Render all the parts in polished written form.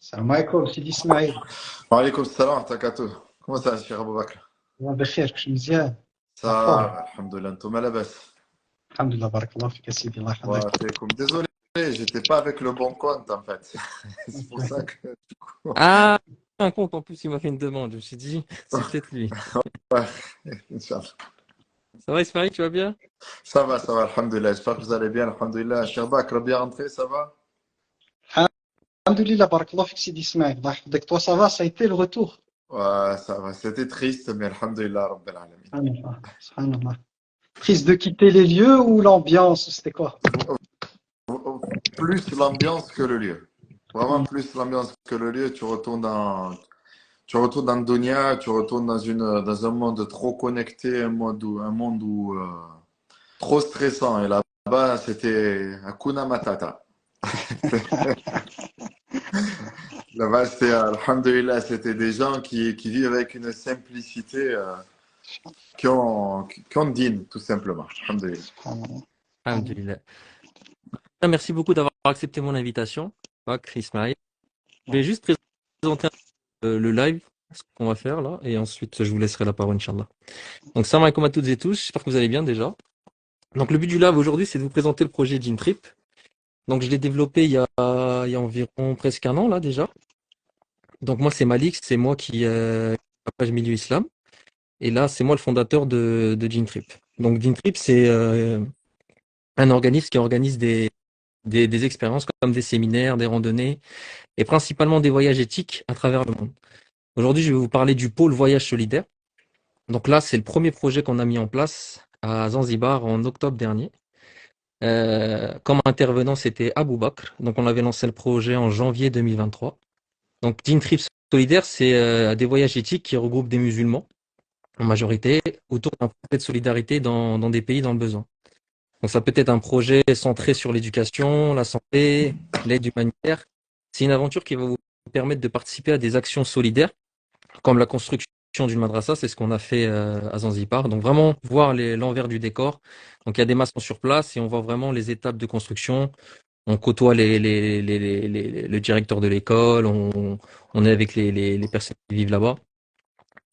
السلام عليكم سيدي اسماعيل. وعليكم السلام ورحمة الله وبركاته. كما سا الشيخ أبو بكر؟ الله بخير كلشي مزيان. لا فورم. Ça, alhamdoulilah, انتم لاباس؟ الحمد لله بارك الله فيك يا سيدي الله يحفظك. وفيكم. Désolé, j'étais pas avec le bon compte en fait. C'est pour ça que du coup. Ah, un compte en plus, il m'a fait une demande. Je me suis dit, c'est peut-être lui. Ouais, Inch'Allah. Ça va, Ismaël, tu vas bien? Ça va, alhamdoulilah. J'espère que vous allez bien, alhamdoulilah. Cheikh Bakr, bien rentré, ça va? الحمد لله بارك الله فيك سيدي اسماعيل الله يحفظك. Toi ça va, ça a été le retour. Ouais, ça va. C'était triste, mais alhamdoulilah, Rabbil Alamin. Subhanallah, subhanallah. Triste de quitter les lieux ou l'ambiance, c'était quoi? Plus l'ambiance que le lieu. Vraiment plus l'ambiance que le lieu. Tu retournes dans le dunya, tu retournes dans un monde trop connecté, un monde où trop stressant. Et là-bas, c'était Hakuna Matata. Là-bas, c'était, alhamdoulilah, c'était des gens qui vivent avec une simplicité, qui ont dîne, tout simplement. Alhamdoulilah. Subhanallah. Alhamdulillah. Ah, merci beaucoup d'avoir accepté mon invitation, Bakr, Ismaël. Je vais juste présenter le live, ce qu'on va faire là, et ensuite je vous laisserai la parole, Inch'Allah. Donc, salam alaikum à toutes et tous, j'espère que vous allez bien déjà. Donc, le but du live aujourd'hui, c'est de vous présenter le projet Trip. Donc, je l'ai développé il y a environ presque un an là déjà. Donc, moi, c'est Malik, c'est moi qui la page Milieu Islam. Et là, c'est moi le fondateur de Trip. Donc, Trip, c'est un organisme qui organise des expériences comme des séminaires, des randonnées et principalement des voyages éthiques à travers le monde. Aujourd'hui, je vais vous parler du pôle voyage solidaire. Donc là, c'est le premier projet qu'on a mis en place à Zanzibar en octobre dernier. Comme intervenant, c'était Abou Bakr. Donc on avait lancé le projet en janvier 2023. Donc Trip solidaire, c'est des voyages éthiques qui regroupent des musulmans en majorité autour d'un projet de solidarité dans des pays dans le besoin. Donc ça peut être un projet centré sur l'éducation, la santé, l'aide humanitaire. C'est une aventure qui va vous permettre de participer à des actions solidaires, comme la construction d'une madrasa, c'est ce qu'on a fait à Zanzibar. Donc vraiment voir l'envers du décor. Donc il y a des maçons sur place et on voit vraiment les étapes de construction. On côtoie le directeur de l'école, on est avec les personnes qui vivent là-bas.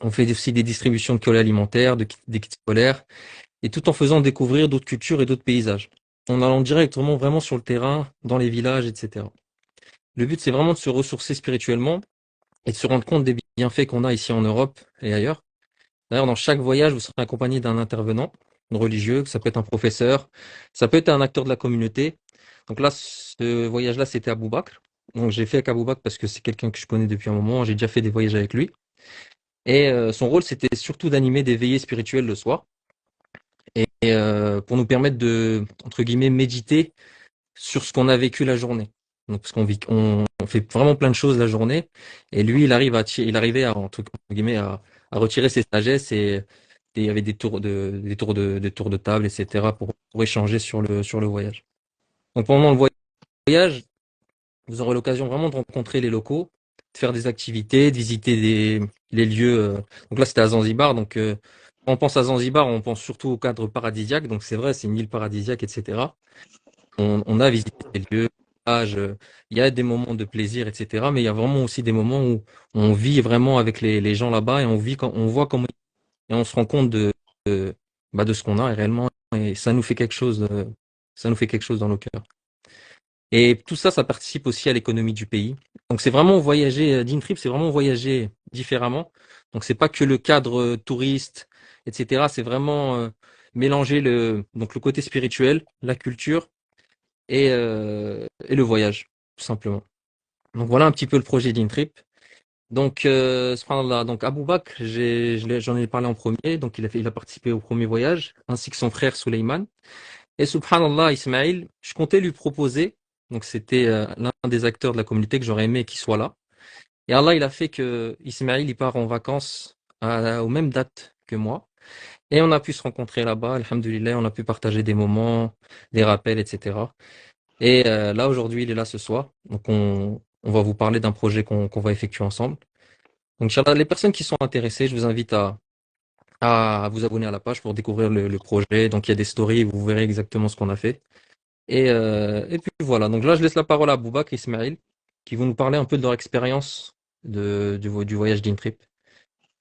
On fait aussi des distributions de colis alimentaires, des kits scolaires, et tout en faisant découvrir d'autres cultures et d'autres paysages. En allant directement vraiment sur le terrain, dans les villages, etc. Le but, c'est vraiment de se ressourcer spirituellement et de se rendre compte des bienfaits qu'on a ici en Europe et ailleurs. D'ailleurs, dans chaque voyage, vous serez accompagné d'un intervenant religieux, ça peut être un professeur, ça peut être un acteur de la communauté. Donc là, ce voyage-là, c'était Abou Bakr. Donc j'ai fait avec Abou Bakr parce que c'est quelqu'un que je connais depuis un moment, j'ai déjà fait des voyages avec lui. Et son rôle, c'était surtout d'animer des veillées spirituelles le soir. Et pour nous permettre de, entre guillemets, méditer sur ce qu'on a vécu la journée. Donc, parce on fait vraiment plein de choses la journée, et lui, il arrivait à, entre guillemets, à retirer ses sagesses et il y avait des tours de table, etc. pour échanger sur le voyage. Donc, pendant le voyage, vous aurez l'occasion vraiment de rencontrer les locaux, de faire des activités, de visiter les lieux. Donc là, c'était à Zanzibar. Donc, quand on pense à Zanzibar, on pense surtout au cadre paradisiaque. Donc, c'est vrai, c'est une île paradisiaque, etc. On a visité les lieux, plages, il y a des moments de plaisir, etc. Mais il y a vraiment aussi des moments où on vit vraiment avec les gens là-bas et on voit comment et on se rend compte de ce qu'on a et réellement et ça nous fait quelque chose dans nos cœurs. Et tout ça, ça participe aussi à l'économie du pays. Donc c'est vraiment voyager, Trip, c'est vraiment voyager différemment. Donc c'est pas que le cadre touriste, etc. C'est vraiment mélanger donc le côté spirituel, la culture et le voyage, tout simplement. Donc voilà un petit peu le projet d'Intrip. Donc, subhanallah, donc Abou Bakr, j'en ai parlé en premier, donc il a participé au premier voyage, ainsi que son frère Suleiman. Et subhanallah, Ismaël, je comptais lui proposer, donc c'était l'un des acteurs de la communauté que j'aurais aimé qu'il soit là. Et Allah, il a fait que Ismaël, il part en vacances aux mêmes dates que moi. Et on a pu se rencontrer là-bas, alhamdoulilah, on a pu partager des moments, des rappels, etc. Et là, aujourd'hui, il est là ce soir. Donc, on va vous parler d'un projet qu'on va effectuer ensemble. Donc, Inch'Allah, les personnes qui sont intéressées, je vous invite à vous abonner à la page pour découvrir le projet. Donc, il y a des stories, vous verrez exactement ce qu'on a fait. Et puis voilà. Donc là, je laisse la parole à Boubak Ismail qui vont nous parler un peu de leur expérience du voyage d'Intrip.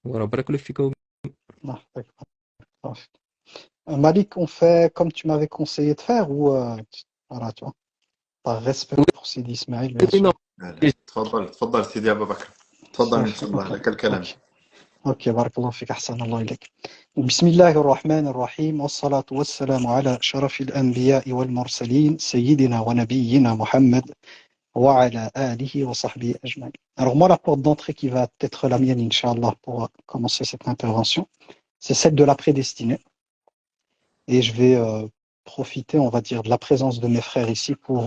Voilà, barakallahu fikoum. Non, d'accord. Malik, on fait comme tu m'avais conseillé de faire ou voilà, tu vois, par respect pour Sidi Ismail, bien Oui, non. sûr. تفضل تفضل سيدي أبو بكر تفضل إن شاء الله لك الكلام. Ok, ok, barakallahu fik, ahsan Allah ilayk. Bismillahir Rahmanir Rahim, wassalatu wassalamu ala sharafil anbiya'i wal mursalin, sayyidina wa nabiyyina Muhammad, wa ala alihi wa sahbihi ajma'in. Alors moi, la porte d'entrée qui va être la mienne, Inch'Allah, pour commencer cette intervention, c'est celle de la prédestinée. Et je vais profiter, on va dire, de la présence de mes frères ici pour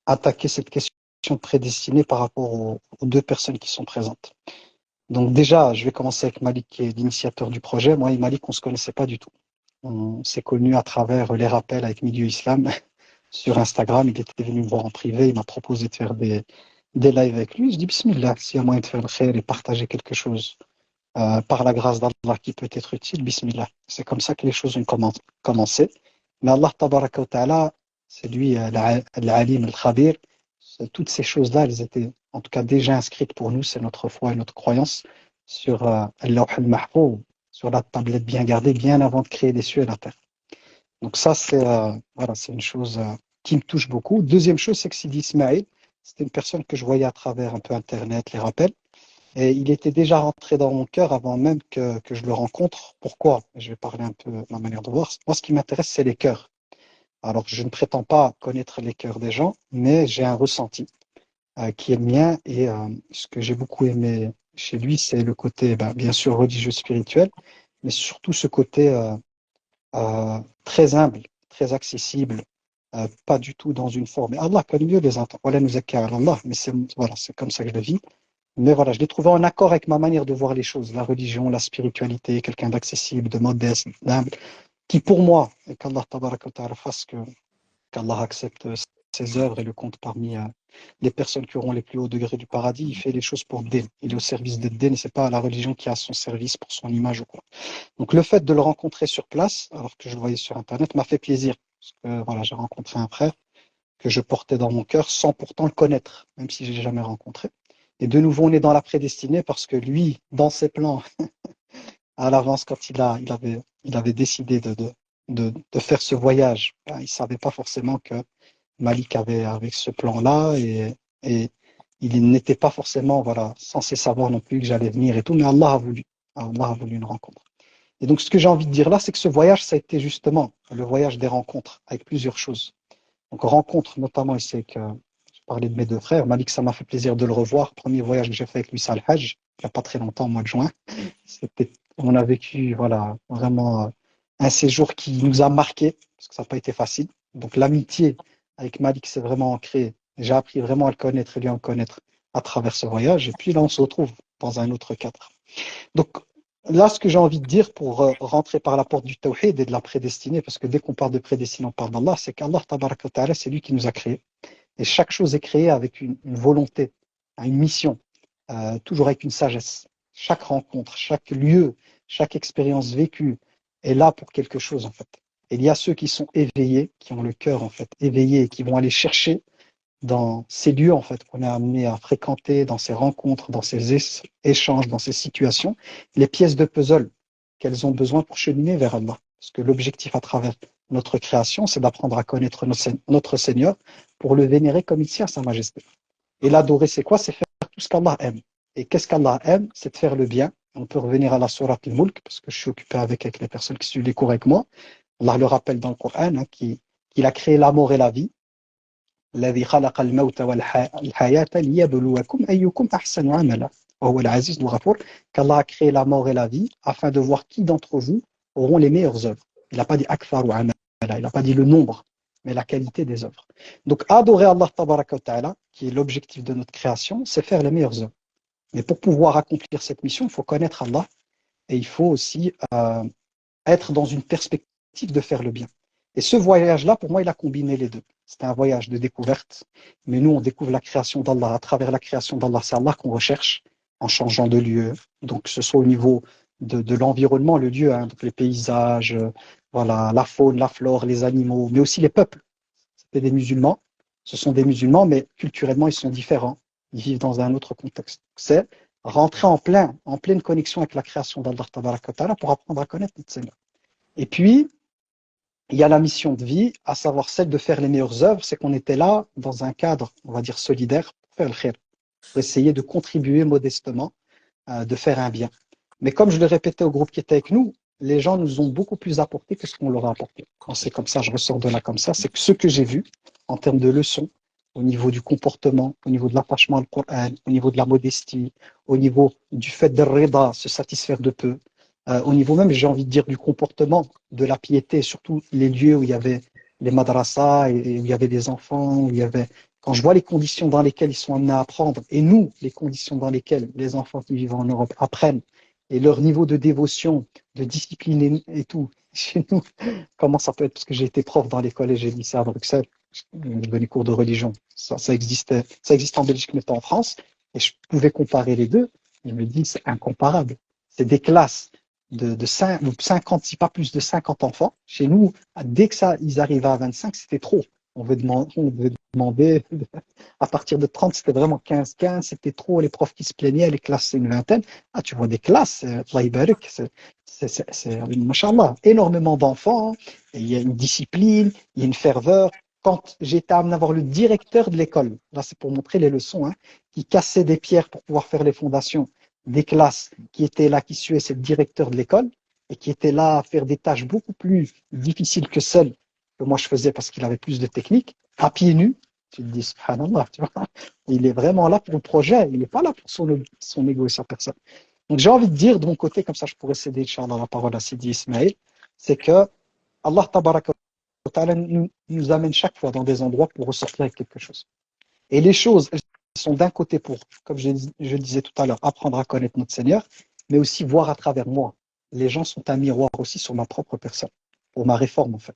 attaquer cette question de prédestinée par rapport aux deux personnes qui sont présentes. Donc déjà, je vais commencer avec Malik, qui est l'initiateur du projet. Moi et Malik, on ne se connaissait pas du tout. On s'est connus à travers les rappels avec Milieu Islam sur Instagram. Il était venu me voir en privé, il m'a proposé de faire des lives avec lui. Je dis Bismillah, s'il y a moyen de faire le khair et partager quelque chose par la grâce d'Allah qui peut être utile, Bismillah. C'est comme ça que les choses ont commencé. Mais Allah tabaraka wa ta'ala, c'est lui l'alim, al-khabir. Toutes ces choses-là, elles étaient en tout cas déjà inscrites pour nous, c'est notre foi et notre croyance sur al-lawh al-mahfouz, sur la tablette bien gardée, bien avant de créer les cieux et la terre. Donc ça, c'est voilà, c'est une chose qui me touche beaucoup. Deuxième chose, c'est que Sidi Ismail, c'était une personne que je voyais à travers un peu Internet, les rappels, et il était déjà rentré dans mon cœur avant même que je le rencontre. Pourquoi? Je vais parler un peu de ma manière de voir. Moi, ce qui m'intéresse, c'est les cœurs. Alors, je ne prétends pas connaître les cœurs des gens, mais j'ai un ressenti qui est le mien. Et ce que j'ai beaucoup aimé chez lui, c'est le côté, bien sûr, religieux, spirituel, mais surtout ce côté très humble, très accessible, pas du tout dans une forme. Et Allah connaît mieux les entend. Voilà, nous Allah, mais voilà, c'est comme ça que je le vis. Mais voilà, je l'ai trouvé en accord avec ma manière de voir les choses, la religion, la spiritualité, quelqu'un d'accessible, de modeste, d'humble, qui pour moi, et qu'Allah tabaraka wa ta'ala fasse qu'Allah accepte ses œuvres et le compte parmi les personnes qui auront les plus hauts degrés du paradis, il fait les choses pour Din. Il est au service de Din et c'est pas la religion qui a son service pour son image ou quoi. Donc le fait de le rencontrer sur place, alors que je le voyais sur Internet, m'a fait plaisir. Parce que voilà, j'ai rencontré un frère que je portais dans mon cœur sans pourtant le connaître, même si je l'ai jamais rencontré. Et de nouveau, on est dans la prédestinée parce que lui, dans ses plans, à l'avance, quand il avait décidé de faire ce voyage, il ne savait pas forcément que Malik avait avec ce plan-là et il n'était pas forcément voilà, censé savoir non plus que j'allais venir et tout, mais Allah a voulu. Allah a voulu une rencontre. Et donc, ce que j'ai envie de dire là, c'est que ce voyage, ça a été justement le voyage des rencontres avec plusieurs choses. Donc, rencontres, notamment, et c'est que je parlais de mes deux frères. Malik, ça m'a fait plaisir de le revoir. Premier voyage que j'ai fait avec lui, c'est al Hajj, il n'y a pas très longtemps, au mois de juin. On a vécu, voilà, vraiment un séjour qui nous a marqué, parce que ça n'a pas été facile. Donc, l'amitié avec Malik s'est vraiment ancrée. J'ai appris vraiment à le connaître et lui à me connaître à travers ce voyage. Et puis là, on se retrouve dans un autre cadre. Donc, là, ce que j'ai envie de dire pour rentrer par la porte du tawhid et de la prédestinée, parce que dès qu'on parle de prédestinée, on parle d'Allah, c'est qu'Allah, tabaraka wa ta'ala, c'est lui qui nous a créés. Et chaque chose est créée avec une volonté, une mission, toujours avec une sagesse. Chaque rencontre, chaque lieu, chaque expérience vécue est là pour quelque chose, en fait. Et il y a ceux qui sont éveillés, qui ont le cœur, en fait, éveillé, et qui vont aller chercher dans ces lieux, en fait, qu'on est amené à fréquenter, dans ces rencontres, dans ces échanges, dans ces situations, les pièces de puzzle qu'elles ont besoin pour cheminer vers Allah. Parce que l'objectif à travers notre création, c'est d'apprendre à connaître notre Seigneur pour le vénérer comme il tient à sa majesté. Et l'adorer, c'est quoi? C'est faire tout ce qu'Allah aime. Et qu'est-ce qu'Allah aime? C'est de faire le bien. On peut revenir à la sourate al-Mulk, parce que je suis occupé avec les personnes qui suivent les cours avec moi. Allah le rappelle dans le Coran, qu'il a créé la mort et la vie. الذي خلق الموت والحياة ليبلوكم أيكم أحسن عملا وهو العزيز الغفور, qu'Allah a créé la mort et la vie afin de voir qui d'entre vous auront les meilleures œuvres. Il n'a pas dit akthar ou amala, il n'a pas dit le nombre, mais la qualité des œuvres. Donc adorer Allah tabaraka wa ta'ala, qui est l'objectif de notre création, c'est faire les meilleures œuvres. Mais pour pouvoir accomplir cette mission, il faut connaître Allah et il faut aussi être dans une perspective de faire le bien. Et ce voyage-là, pour moi, il a combiné les deux. C'était un voyage de découverte, mais nous, on découvre la création d'Allah. À travers la création d'Allah, c'est Allah qu'on recherche en changeant de lieu. Donc, que ce soit au niveau de l'environnement, le lieu, donc les paysages, voilà, la faune, la flore, les animaux, mais aussi les peuples. C'était des musulmans, Ce sont des musulmans, mais culturellement, ils sont différents. Ils vivent dans un autre contexte. C'est rentrer en pleine connexion avec la création d'Allah Tabaraka wa Ta'ala pour apprendre à connaître notre Seigneur. Et puis, il y a la mission de vie, à savoir celle de faire les meilleures œuvres. C'est qu'on était là dans un cadre, on va dire, solidaire pour faire le khair, pour essayer de contribuer modestement, de faire un bien. Mais comme je le répétais au groupe qui était avec nous, les gens nous ont beaucoup plus apporté que ce qu'on leur a apporté. Quand c'est comme ça, je ressors de là comme ça, c'est que ce que j'ai vu en termes de leçons, au niveau du comportement, au niveau de l'attachement au Coran, au niveau de la modestie, au niveau du fait de rida, se satisfaire de peu, au niveau même, j'ai envie de dire, du comportement, de la piété, surtout les lieux où il y avait les madrasas, et où il y avait des enfants, où il y avait... Quand je vois les conditions dans lesquelles ils sont amenés à apprendre, et nous, les conditions dans lesquelles les enfants qui vivent en Europe apprennent, et leur niveau de dévotion, de discipline et tout, chez nous, comment ça peut être, parce que j'ai été prof dans les collèges et lycées à Bruxelles, je donnais cours de religion, ça existe en Belgique, mais pas en France, et je pouvais comparer les deux, je me dis, c'est incomparable. C'est des classes de 50, si pas plus de 50 enfants. Chez nous, dès que ça, ils arrivaient à 25, c'était trop. On veut demander à partir de 30, c'était vraiment 15-15, c'était trop, les profs qui se plaignaient, les classes, c'est une vingtaine. Ah, tu vois des classes, Allah Ibarak, machallah, énormément d'enfants, et il y a une discipline, il y a une ferveur. Quand j'étais amené à voir le directeur de l'école, là c'est pour montrer les leçons, hein, qui cassait des pierres pour pouvoir faire les fondations des classes, qui étaient là, qui suaient, c'est le directeur de l'école, et qui était là à faire des tâches beaucoup plus difficiles que celles que moi je faisais parce qu'il avait plus de technique, à pieds nus. Tu te dis, subhanallah, tu vois, il est vraiment là pour le projet, il n'est pas là pour son égo et sa personne. Donc j'ai envie de dire de mon côté, comme ça je pourrais céder, Inch'Allah, la parole à Sidi Ismail, c'est que Allah Tabaraka wa Ta'ala nous amène chaque fois dans des endroits pour ressortir avec quelque chose. Et les choses, elles sont d'un côté pour, comme je disais tout à l'heure, apprendre à connaître notre Seigneur, mais aussi voir à travers moi. Les gens sont un miroir aussi sur ma propre personne, pour ma réforme en fait.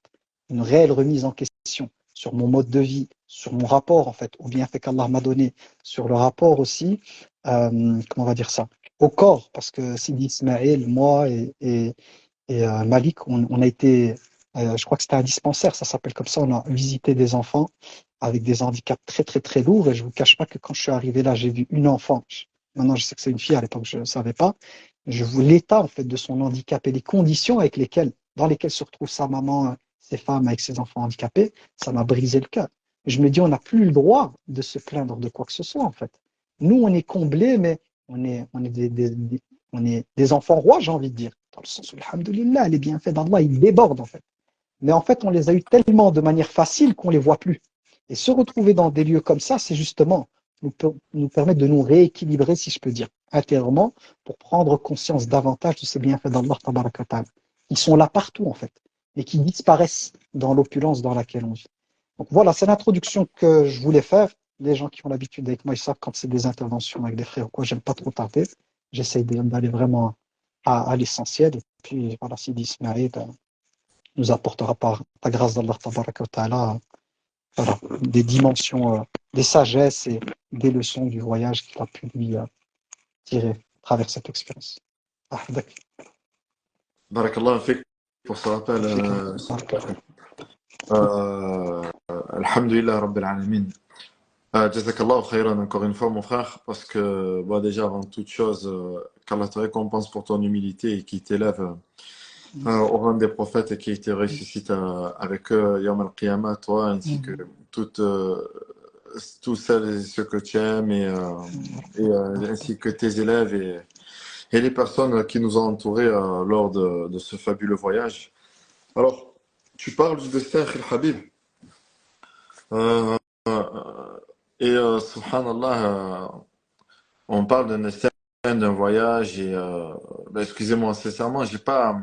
Une réelle remise en question sur mon mode de vie, sur mon rapport en fait, au bienfait qu'Allah m'a donné, sur le rapport aussi, comment on va dire ça, au corps, parce que Sidi Ismaël, moi et Malik, on a été, je crois que c'était un dispensaire, ça s'appelle comme ça, on a visité des enfants avec des handicaps très très très lourds, et je vous cache pas que quand je suis arrivé là, j'ai vu une enfant, maintenant je sais que c'est une fille, à l'époque je ne savais pas, je vois l'état en fait de son handicap et les conditions dans lesquelles se retrouve sa maman, ses femmes avec ses enfants handicapés, ça m'a brisé le cœur. Je me dis, on n'a plus le droit de se plaindre de quoi que ce soit en fait. Nous, on est comblés, mais on est des enfants rois, j'ai envie de dire. Dans le sens où, alhamdoulilah, les bienfaits d'Allah, ils débordent en fait. Mais en fait, on les a eu tellement de manière facile qu'on ne les voit plus. Et se retrouver dans des lieux comme ça, c'est justement nous permettre de nous rééquilibrer, si je peux dire, intérieurement, pour prendre conscience davantage de ces bienfaits d'Allah Tabaraka wa Ta'ala. Ils sont là partout, en fait, et qui disparaissent dans l'opulence dans laquelle on vit. Donc voilà, c'est l'introduction que je voulais faire. Les gens qui ont l'habitude avec moi, ils savent quand c'est des interventions avec des frères ou quoi, j'aime pas trop tarder. J'essaye d'aller vraiment à l'essentiel. Et puis voilà, Sidi Ismaïl nous apportera par la grâce d'Allah Tabaraka wa Ta'ala, voilà, des dimensions, des sagesses et des leçons du voyage qu'il a pu lui tirer à travers cette expérience. Ah, d'accord. Barakallah fik pour ce rappel. Alhamdulillah Rabbil Alamin. Jazakallah khairan encore une fois, mon frère, parce que déjà, avant toute chose, qu'Allah te récompense pour ton humilité et qui t'élève au rang des prophètes et qui te ressuscite avec eux, Yawm al-Qiyamah, toi, ainsi que tous celles et ceux que tu aimes, ainsi que tes élèves et les personnes qui nous ont entourés lors de ce fabuleux voyage. Alors, tu parles du destin, Khil Habib. Subhanallah, on parle d'un destin, d'un voyage, excusez-moi, sincèrement, j'ai pas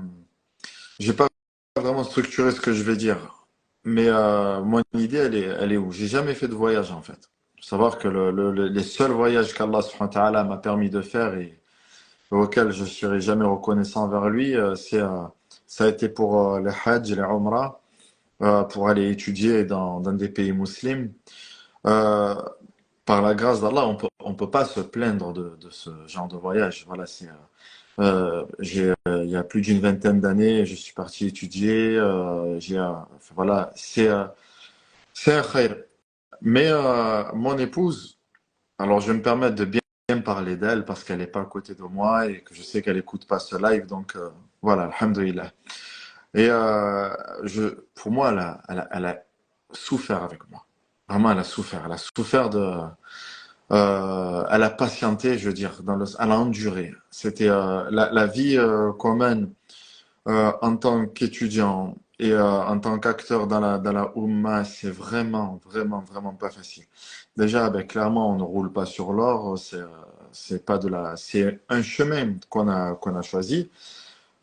vraiment structuré ce que je vais dire. Mais mon idée, elle est où? J'ai jamais fait de voyage, en fait. Faut savoir que les seuls voyages qu'Allah subhanahu wa ta'ala m'a permis de faire et auxquels je serai jamais reconnaissant envers lui, ça a été pour les Hajj, les Umrah, pour aller étudier dans des pays musulmans. Euh, Par la grâce d'Allah, on peut pas se plaindre de ce genre de voyage. Voilà, il y a plus d'une vingtaine d'années, je suis parti étudier. Voilà, c'est un khayr. Mais mon épouse, alors je vais me permettre de bien parler d'elle parce qu'elle n'est pas à côté de moi et que je sais qu'elle n'écoute pas ce live, donc voilà, alhamdoulilah. Et pour moi, elle a souffert avec moi. Vraiment, elle a souffert. Elle a souffert elle a patienté, je veux dire, elle a enduré. C'était la vie qu'on mène en tant qu'étudiant et en tant qu'acteur dans la Oumma, c'est vraiment, vraiment, vraiment pas facile. Déjà, ben, clairement, on ne roule pas sur l'or. C'est pas de la, c'est un chemin qu'on a choisi.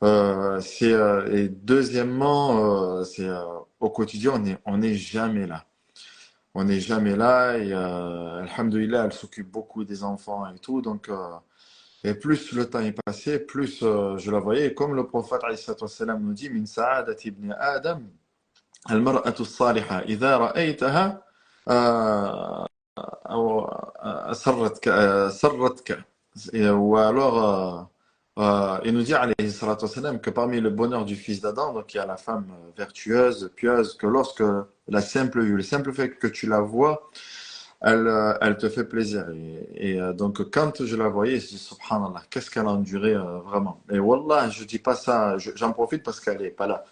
Et deuxièmement, au quotidien, on n'est jamais là. On n'est jamais là et alhamdoulilah, elle s'occupe beaucoup des enfants et tout. Donc, et plus le temps est passé, plus je la voyais. Et comme le prophète alayhi salatu wassalam nous dit, min sa'adati ibn Adam, al-mar'atu as-salihah, idha ra'aytaha, أو سرتك. Ou alors, il nous dit, alayhi salatu wassalam, que parmi le bonheur du fils d'Adam, donc il y a la femme vertueuse, pieuse, que lorsque la simple vue, le simple fait que tu la vois, elle te fait plaisir. Donc, quand je la voyais, je dis, subhanallah, qu'est-ce qu'elle a enduré vraiment. Et wallah, je dis pas ça, j'en profite parce qu'elle est pas là.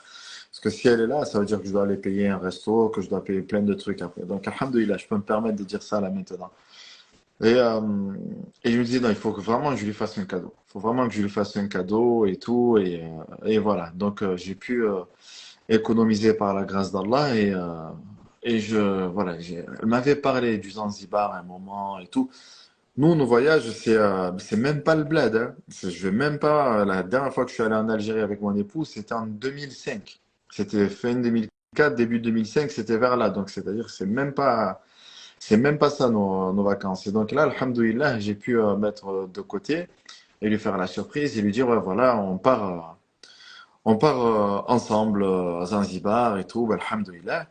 Parce que si elle est là, ça veut dire que je dois aller payer un resto, que je dois payer plein de trucs après. Donc, alhamdoulilah, je peux me permettre de dire ça là maintenant. Et, euh, et je me dis, non, il faut que vraiment je lui fasse un cadeau. Il faut vraiment que je lui fasse un cadeau et tout. Et voilà. Donc, j'ai pu économiser par la grâce d'Allah. Voilà, elle m'avait parlé du Zanzibar à un moment et tout. Nous, nos voyages, c'est même pas le bled. Hein. Je vais même pas. La dernière fois que je suis allé en Algérie avec mon épouse, c'était en 2005. C'était fin 2004, début 2005, c'était vers là. Donc, c'est-à-dire, c'est même pas ça nos vacances. Et donc là, alhamdoulilah, j'ai pu mettre de côté et lui faire la surprise et lui dire, ouais, voilà, on part ensemble à Zanzibar et tout, bah, alhamdoulilah.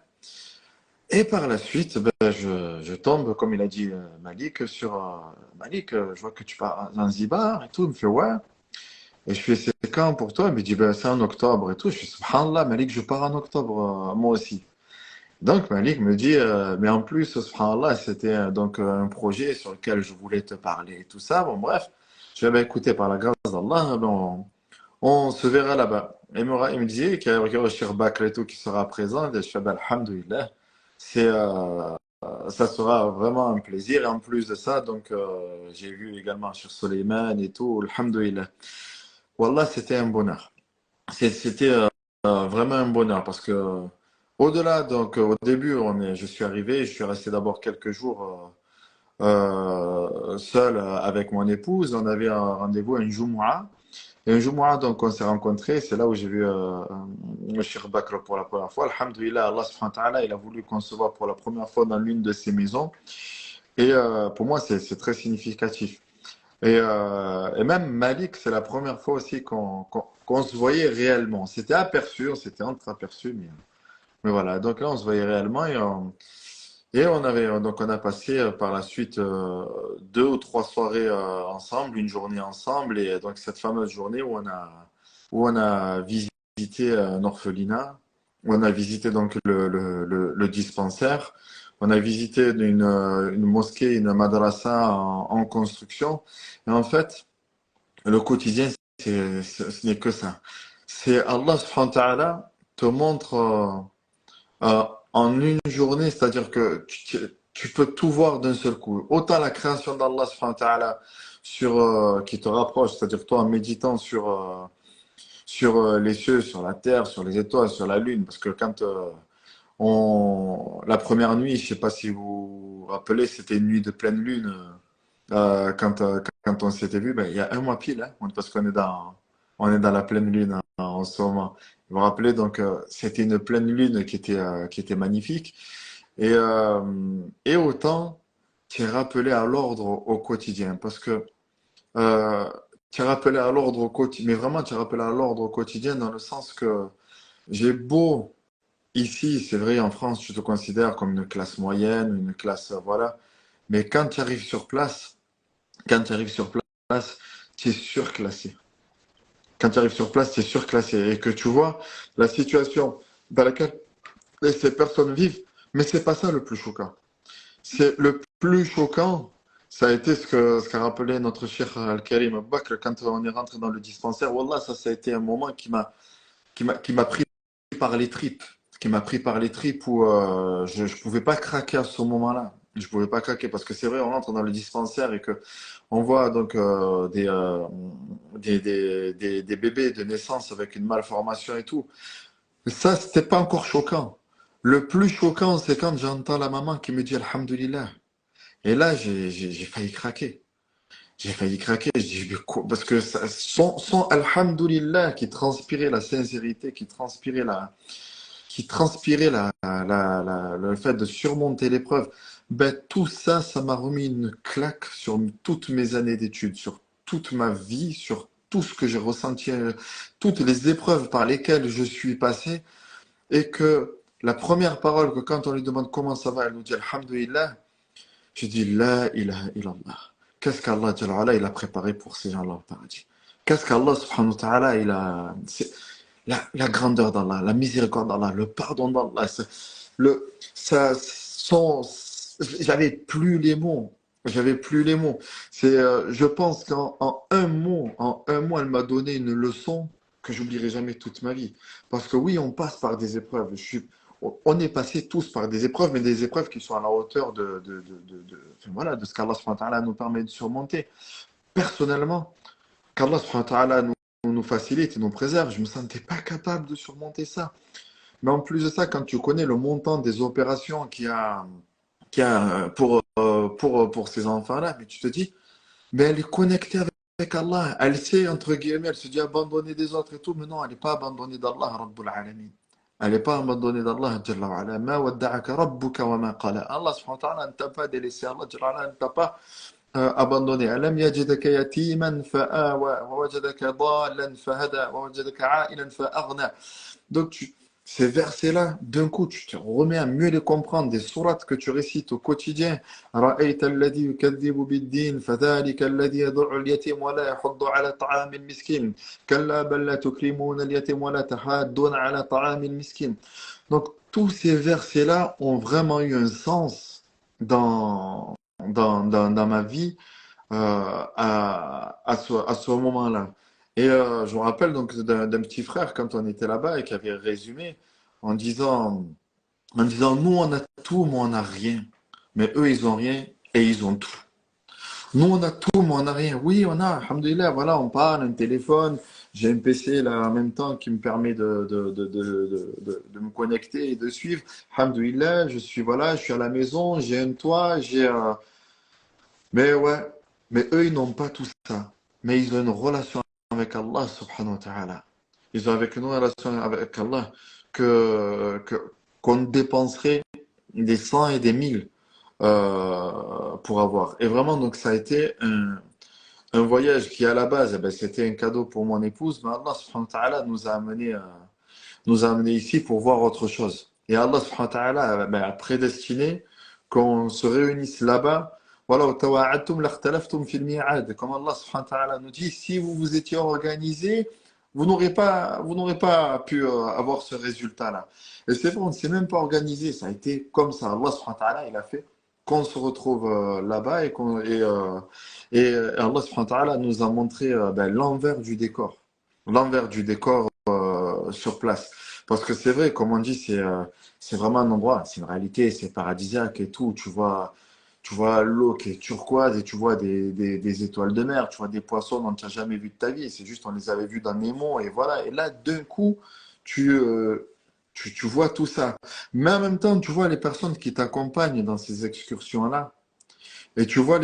Et par la suite, ben, je tombe, comme il a dit Malik, sur Malik, je vois que tu pars à Zanzibar et tout. Il me fait ouais. Et je fais c'est quand pour toi? Il me dit ben, c'est en octobre et tout. Je fais subhanallah, Malik, je pars en octobre, moi aussi. Donc Malik me dit mais en plus, subhanallah, c'était donc un projet sur lequel je voulais te parler et tout ça. Bon, bref, je vais ben, écouter par la grâce d'Allah, ben, on se verra là-bas. Il me dit qu'il y a Cheikh Bakr et tout qui sera présent. Et je fais ben, alhamdoulilah. C'est ça sera vraiment un plaisir. Et en plus de ça, donc j'ai vu également sur Suleiman et tout, alhamdoulilah. Wallah, c'était un bonheur. C'était vraiment un bonheur parce que au-delà, donc au début, je suis arrivé, je suis resté d'abord quelques jours seul avec mon épouse. On avait un rendez-vous, un Jumu'ah. Et un Jumu'ah, donc on s'est rencontrés. C'est là où j'ai vu le Cheikh Bakr pour la première fois. Alhamdoulilah, Allah subhanahu wa ta'ala, il a voulu qu'on se voit pour la première fois dans l'une de ses maisons. Et pour moi, c'est très significatif. Et même Malik, c'est la première fois aussi qu'on se voyait réellement. C'était aperçu, on s'était entreaperçu, mais voilà. Donc là, on se voyait réellement et donc on a passé par la suite 2 ou 3 soirées ensemble, une journée ensemble, et donc cette fameuse journée où on a visité un orphelinat, où on a visité donc le dispensaire, on a visité une mosquée, une madrasa en construction, et en fait, le quotidien, ce n'est que ça. C'est Allah subhanahu wa ta'ala te montre en une journée, c'est-à-dire que tu peux tout voir d'un seul coup. Autant la création d'Allah subhanahu wa ta'ala qui te rapproche, c'est-à-dire toi en méditant sur les cieux, sur la terre, sur les étoiles, sur la lune, parce que quand la première nuit, je sais pas si vous vous rappelez, c'était une nuit de pleine lune. Quand on s'était vu, ben, il y a un mois pile, hein, parce on est dans la pleine lune hein, en ce moment. Vous vous rappelez, donc c'était une pleine lune qui était magnifique. Et autant, tu es rappelé à l'ordre au quotidien, parce que euh, tu es rappelé à l'ordre au quotidien, mais vraiment tu es rappelé à l'ordre au quotidien dans le sens que j'ai beau, ici, c'est vrai, en France, tu te considères comme une classe moyenne, une classe, voilà, mais quand tu arrives sur place, quand tu arrives sur place, tu es surclassé. Quand tu arrives sur place, tu es surclassé et que tu vois la situation dans laquelle ces personnes vivent, mais c'est pas ça le plus choquant. c'est le plus choquant. Ça a été ce qu'a rappelé notre cher Al-Karim Bakr quand on est rentré dans le dispensaire. Wallah, ça a été un moment qui m'a pris par les tripes. Qui m'a pris par les tripes où je ne pouvais pas craquer à ce moment-là. Je pouvais pas craquer parce que c'est vrai, on rentre dans le dispensaire et que on voit donc des bébés de naissance avec une malformation et tout. Ça, c'était pas encore choquant. Le plus choquant, c'est quand j'entends la maman qui me dit Alhamdulillah. Et là, j'ai failli craquer. J'ai failli craquer. Je dis, mais parce que son Alhamdulillah qui transpirait la sincérité, qui transpirait le fait de surmonter l'épreuve, ben, tout ça, ça m'a remis une claque sur toutes mes années d'études, sur toute ma vie, sur tout ce que j'ai ressenti, toutes les épreuves par lesquelles je suis passé, et que la première parole que quand on lui demande comment ça va, elle nous dit Alhamdulillah, je dis La ilaha illallah. Qu'est-ce qu'Allah Jalla wa ala, il a préparé pour ces gens-là au paradis? Qu'est-ce qu'Allah subhanahu wa ta'ala, il a. La grandeur d'Allah, la miséricorde d'Allah, le pardon d'Allah, j'avais plus les mots. J'avais plus les mots. Je pense en un mot, elle m'a donné une leçon que j'oublierai jamais toute ma vie. Parce que oui, on passe par des épreuves. On est passé tous par des épreuves, mais des épreuves qui sont à la hauteur enfin, voilà, de ce qu'Allah subhanahu wa ta'ala nous permet de surmonter. Personnellement, qu'Allah subhanahu wa ta'ala nous facilite et nous préserve, je ne me sentais pas capable de surmonter ça. Mais en plus de ça, quand tu connais le montant des opérations qu'il y a pour ces enfants-là, mais tu te dis, mais elle est connectée avec Allah. Elle sait, entre guillemets, elle se dit abandonnée des autres et tout, mais non, elle n'est pas abandonnée d'Allah, Rabbul Alamin. Elle n'est pas abandonnée d'Allah, Jalla wa ala. Ma wadda'aka rabbuka wa ma qala. Allah subhanahu wa ta'ala ne t'a pas délaissé, Allah Jalla wa ala ne t'a pas abandonné. ألم يجدك يتيما فآوى ووجدك ضالا فهدى ووجدك عائلا فأغنى. Donc ces versets-là, d'un coup, tu te remets à mieux les comprendre, des sourates que tu récites au quotidien. رأيت الذي يكذب بالدين فذلك الذي يدع اليتيم ولا يحض على طعام المسكين كلا بل لا تكرمون اليتيم ولا تحاضون على طعام المسكين. Donc tous ces versets-là ont vraiment eu un sens dans ma vie à ce moment-là. Et je me rappelle donc d'un petit frère quand on était là-bas et qui avait résumé en disant, nous on a tout, mais on n'a rien. Mais eux ils ont rien et ils ont tout. Nous on a tout, mais on n'a rien. Oui, on a, alhamdoulilah, voilà, on parle, un téléphone, j'ai un PC là en même temps qui me permet de me connecter et de suivre. Alhamdoulilah, voilà, je suis à la maison, j'ai un toit, mais ouais, mais eux, ils n'ont pas tout ça. Mais ils ont une relation avec Allah subhanahu wa ta'ala. Ils ont avec une relation avec Allah qu'on dépenserait des cents et des mille pour avoir. Et vraiment, donc ça a été un voyage qui à la base, eh ben, c'était un cadeau pour mon épouse, mais Allah subhanahu wa ta'ala nous a amenés ici pour voir autre chose. Et Allah subhanahu wa ta'ala ben, a prédestiné qu'on se réunisse là-bas. Voilà, comme Allah subhanahu wa ta'ala nous dit, si vous vous étiez organisé, vous n'aurez pas pu avoir ce résultat-là. Et c'est vrai, on ne s'est même pas organisé, ça a été comme ça. Allah subhanahu wa ta'ala, il a fait qu'on se retrouve là-bas et Allah subhanahu wa ta'ala nous a montré ben, l'envers du décor. L'envers du décor sur place. Parce que c'est vrai, comme on dit, c'est vraiment un endroit, c'est une réalité, c'est paradisiaque et tout. Tu vois l'eau qui est turquoise et tu vois des étoiles de mer, tu vois des poissons dont tu n'as jamais vu de ta vie. C'est juste, on les avait vus dans Nemo et voilà. Et là, d'un coup, tu, euh, tu vois tout ça. Mais en même temps, tu vois les personnes qui t'accompagnent dans ces excursions-là. Et tu vois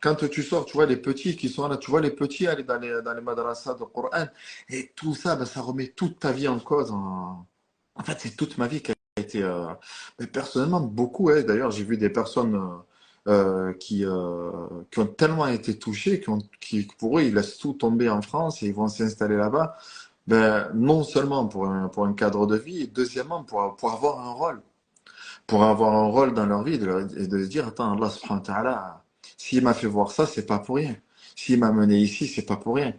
quand tu sors, tu vois les petits qui sont là, tu vois les petits aller dans les madrasas de Coran. Et tout ça, ben, ça remet toute ta vie en cause. En fait, c'est toute ma vie qui a été, mais personnellement, beaucoup. D'ailleurs, j'ai vu des personnes qui ont tellement été touchées, qui, pour eux, ils laissent tout tomber en France et ils vont s'installer là-bas. Ben, non seulement pour un cadre de vie, et deuxièmement, pour avoir un rôle dans leur vie et de se dire, attends, Allah subhanahu wa ta'ala, s'il m'a fait voir ça, c'est pas pour rien. S'il m'a mené ici, c'est pas pour rien.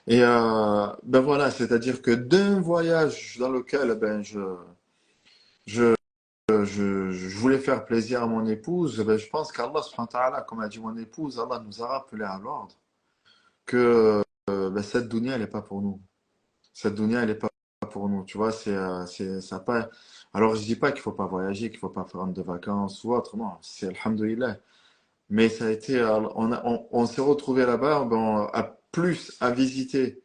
Et ben voilà, c'est-à-dire que d'un voyage dans lequel ben je je voulais faire plaisir à mon épouse, ben, je pense qu'Allah, subhanahu wa ta'ala, comme a dit mon épouse, Allah nous a rappelé à l'ordre que ben, cette dunya, elle n'est pas pour nous. Cette dunya, elle n'est pas pour nous. Tu vois, ça a pas. Alors, je dis pas qu'il faut pas voyager, qu'il faut pas prendre de vacances ou autre. Non, c'est alhamdoulilah. Mais ça a été, on s'est retrouvé là-bas, ben, à visiter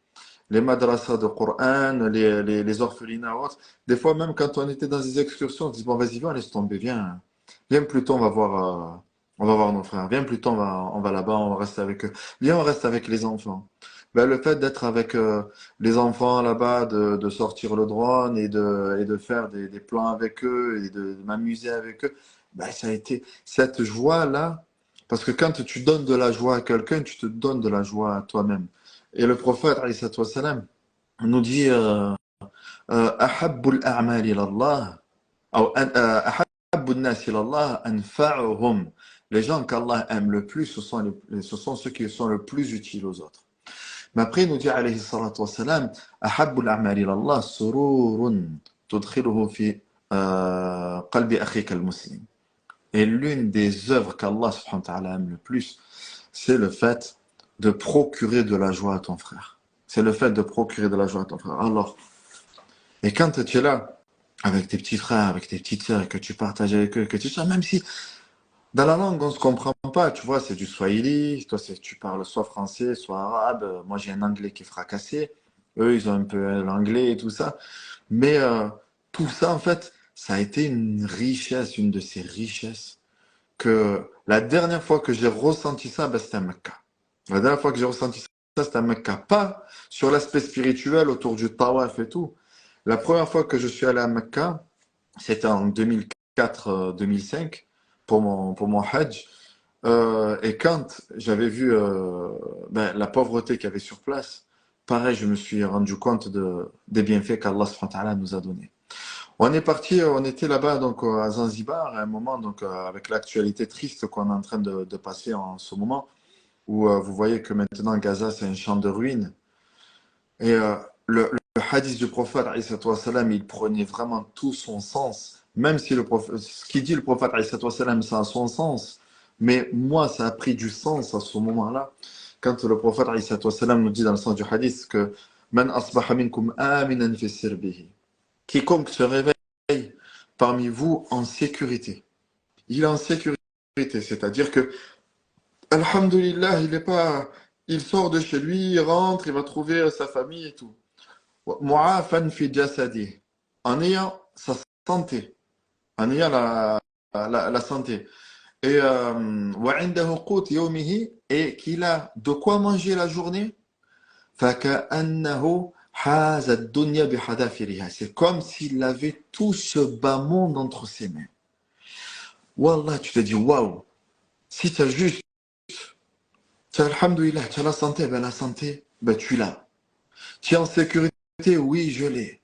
les madrasas de Coran, les orphelinats ou autres. Des fois, même quand on était dans des excursions, on se dit, bon, vas-y, viens, laisse tomber, viens. Viens plutôt, on va voir nos frères. Viens plutôt, on va là-bas, on va rester avec eux. Viens, on reste avec les enfants. Ben, le fait d'être avec les enfants là-bas, de sortir le drone et de faire des plans avec eux et de m'amuser avec eux, ben, ça a été cette joie-là. Parce que quand tu donnes de la joie à quelqu'un, tu te donnes de la joie à toi-même. Et le prophète, alayhi salatu wassalam, nous dit أحب الأعمال إلى الله أو أحب الناس إلى الله أنفعهم. Les gens qu'Allah aime le plus, ce sont ceux qui sont le plus utiles aux autres. Mais après, il nous dit alayhi salatu wassalam أحب الأعمال إلى الله سرور تدخله في قلب أخيك المسلم. Et l'une des œuvres qu'Allah subhanahu wa ta'ala aime le plus, c'est le fait de procurer de la joie à ton frère. C'est le fait de procurer de la joie à ton frère. Alors, et quand tu es là, avec tes petits frères, avec tes petites sœurs, que tu partages avec eux, que tu sais, même si dans la langue on ne se comprend pas, tu vois, c'est du swahili, toi tu parles soit français, soit arabe, moi j'ai un anglais qui est fracassé, eux ils ont un peu l'anglais et tout ça, mais tout ça en fait, ça a été une richesse, une de ces richesses que la dernière fois que j'ai ressenti ça, ben, c'était à Mecca. La dernière fois que j'ai ressenti ça, c'était à Mecca. Pas sur l'aspect spirituel autour du tawaf et tout. La première fois que je suis allé à Mecca, c'était en 2004-2005 pour mon Hajj. Et quand j'avais vu ben, la pauvreté qu'il y avait sur place, pareil, je me suis rendu compte des bienfaits qu'Allah subhanahu wa ta'ala nous a donnés. On est parti, on était là-bas donc à Zanzibar à un moment donc avec l'actualité triste qu'on est en train de passer en ce moment où vous voyez que maintenant Gaza c'est un champ de ruines et le hadith du prophète alayhi salatu wassalam, il prenait vraiment tout son sens, même si ce qu'il dit le prophète alayhi salatu wassalam, ça a son sens, mais moi ça a pris du sens à ce moment-là quand le prophète alayhi salatu wassalam nous dit dans le sens du hadith que man asbaha minkum aminan fi sirbihi, quiconque se réveille parmi vous en sécurité. Il est en sécurité, c'est-à-dire que, alhamdulillah, il sort de chez lui, il rentre, il va trouver sa famille et tout. Mu'afan fi jasadi, en ayant sa santé, en ayant la santé. Et wa indahu qut yawmihi, et qu'il a de quoi manger la journée. فكأنه حاز الدنيا بحذافيرها. C'est comme s'il avait tout ce bas monde entre ses mains. Wallah, tu te dis, waouh, si tu as juste, tu as alhamdoulilah, tu as la santé, ben la santé, ben tu l'as. Tu es en sécurité, oui, je l'ai.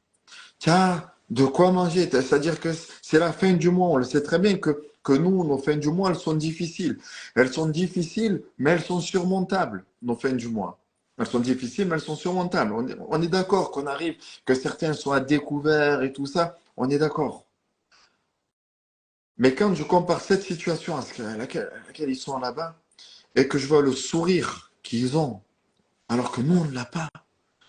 Tu as de quoi manger, c'est-à-dire que c'est la fin du mois, on le sait très bien que nous, nos fins du mois, elles sont difficiles. Elles sont difficiles, mais elles sont surmontables, nos fins du mois. Elles sont difficiles, mais elles sont surmontables. On est d'accord qu'on arrive, que certains soient à découvert et tout ça, on est d'accord. Mais quand je compare cette situation à laquelle ils sont là-bas, et que je vois le sourire qu'ils ont, alors que nous, on ne l'a pas,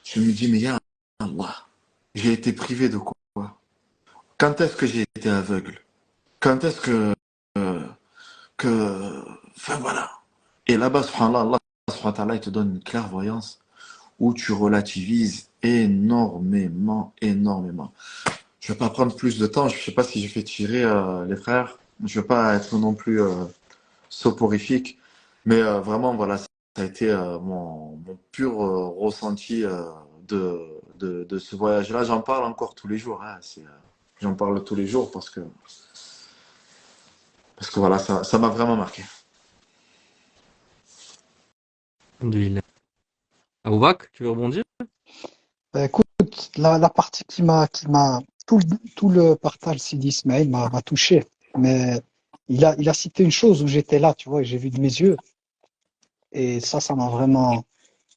je me dis, mais ya Allah, j'ai été privé de quoi? Quand est-ce que j'ai été aveugle? Quand est-ce enfin voilà. Et là-bas, subhanallah, Allah subhanahu wa ta'ala, il te donne une clairvoyance où tu relativises énormément, énormément. Je ne vais pas prendre plus de temps, je ne sais pas si je fais tirer les frères, je ne veux pas être non plus soporifique, mais vraiment, voilà, ça a été mon pur ressenti de ce voyage-là. J'en parle encore tous les jours, hein, j'en parle tous les jours parce que voilà, ça m'a vraiment marqué. Alhamdoulilah. Aboubak, tu veux rebondir? Écoute, la partie tout le partage Sidi Ismaël m'a touché, mais il a cité une chose où j'étais là, tu vois, et j'ai vu de mes yeux, et ça m'a vraiment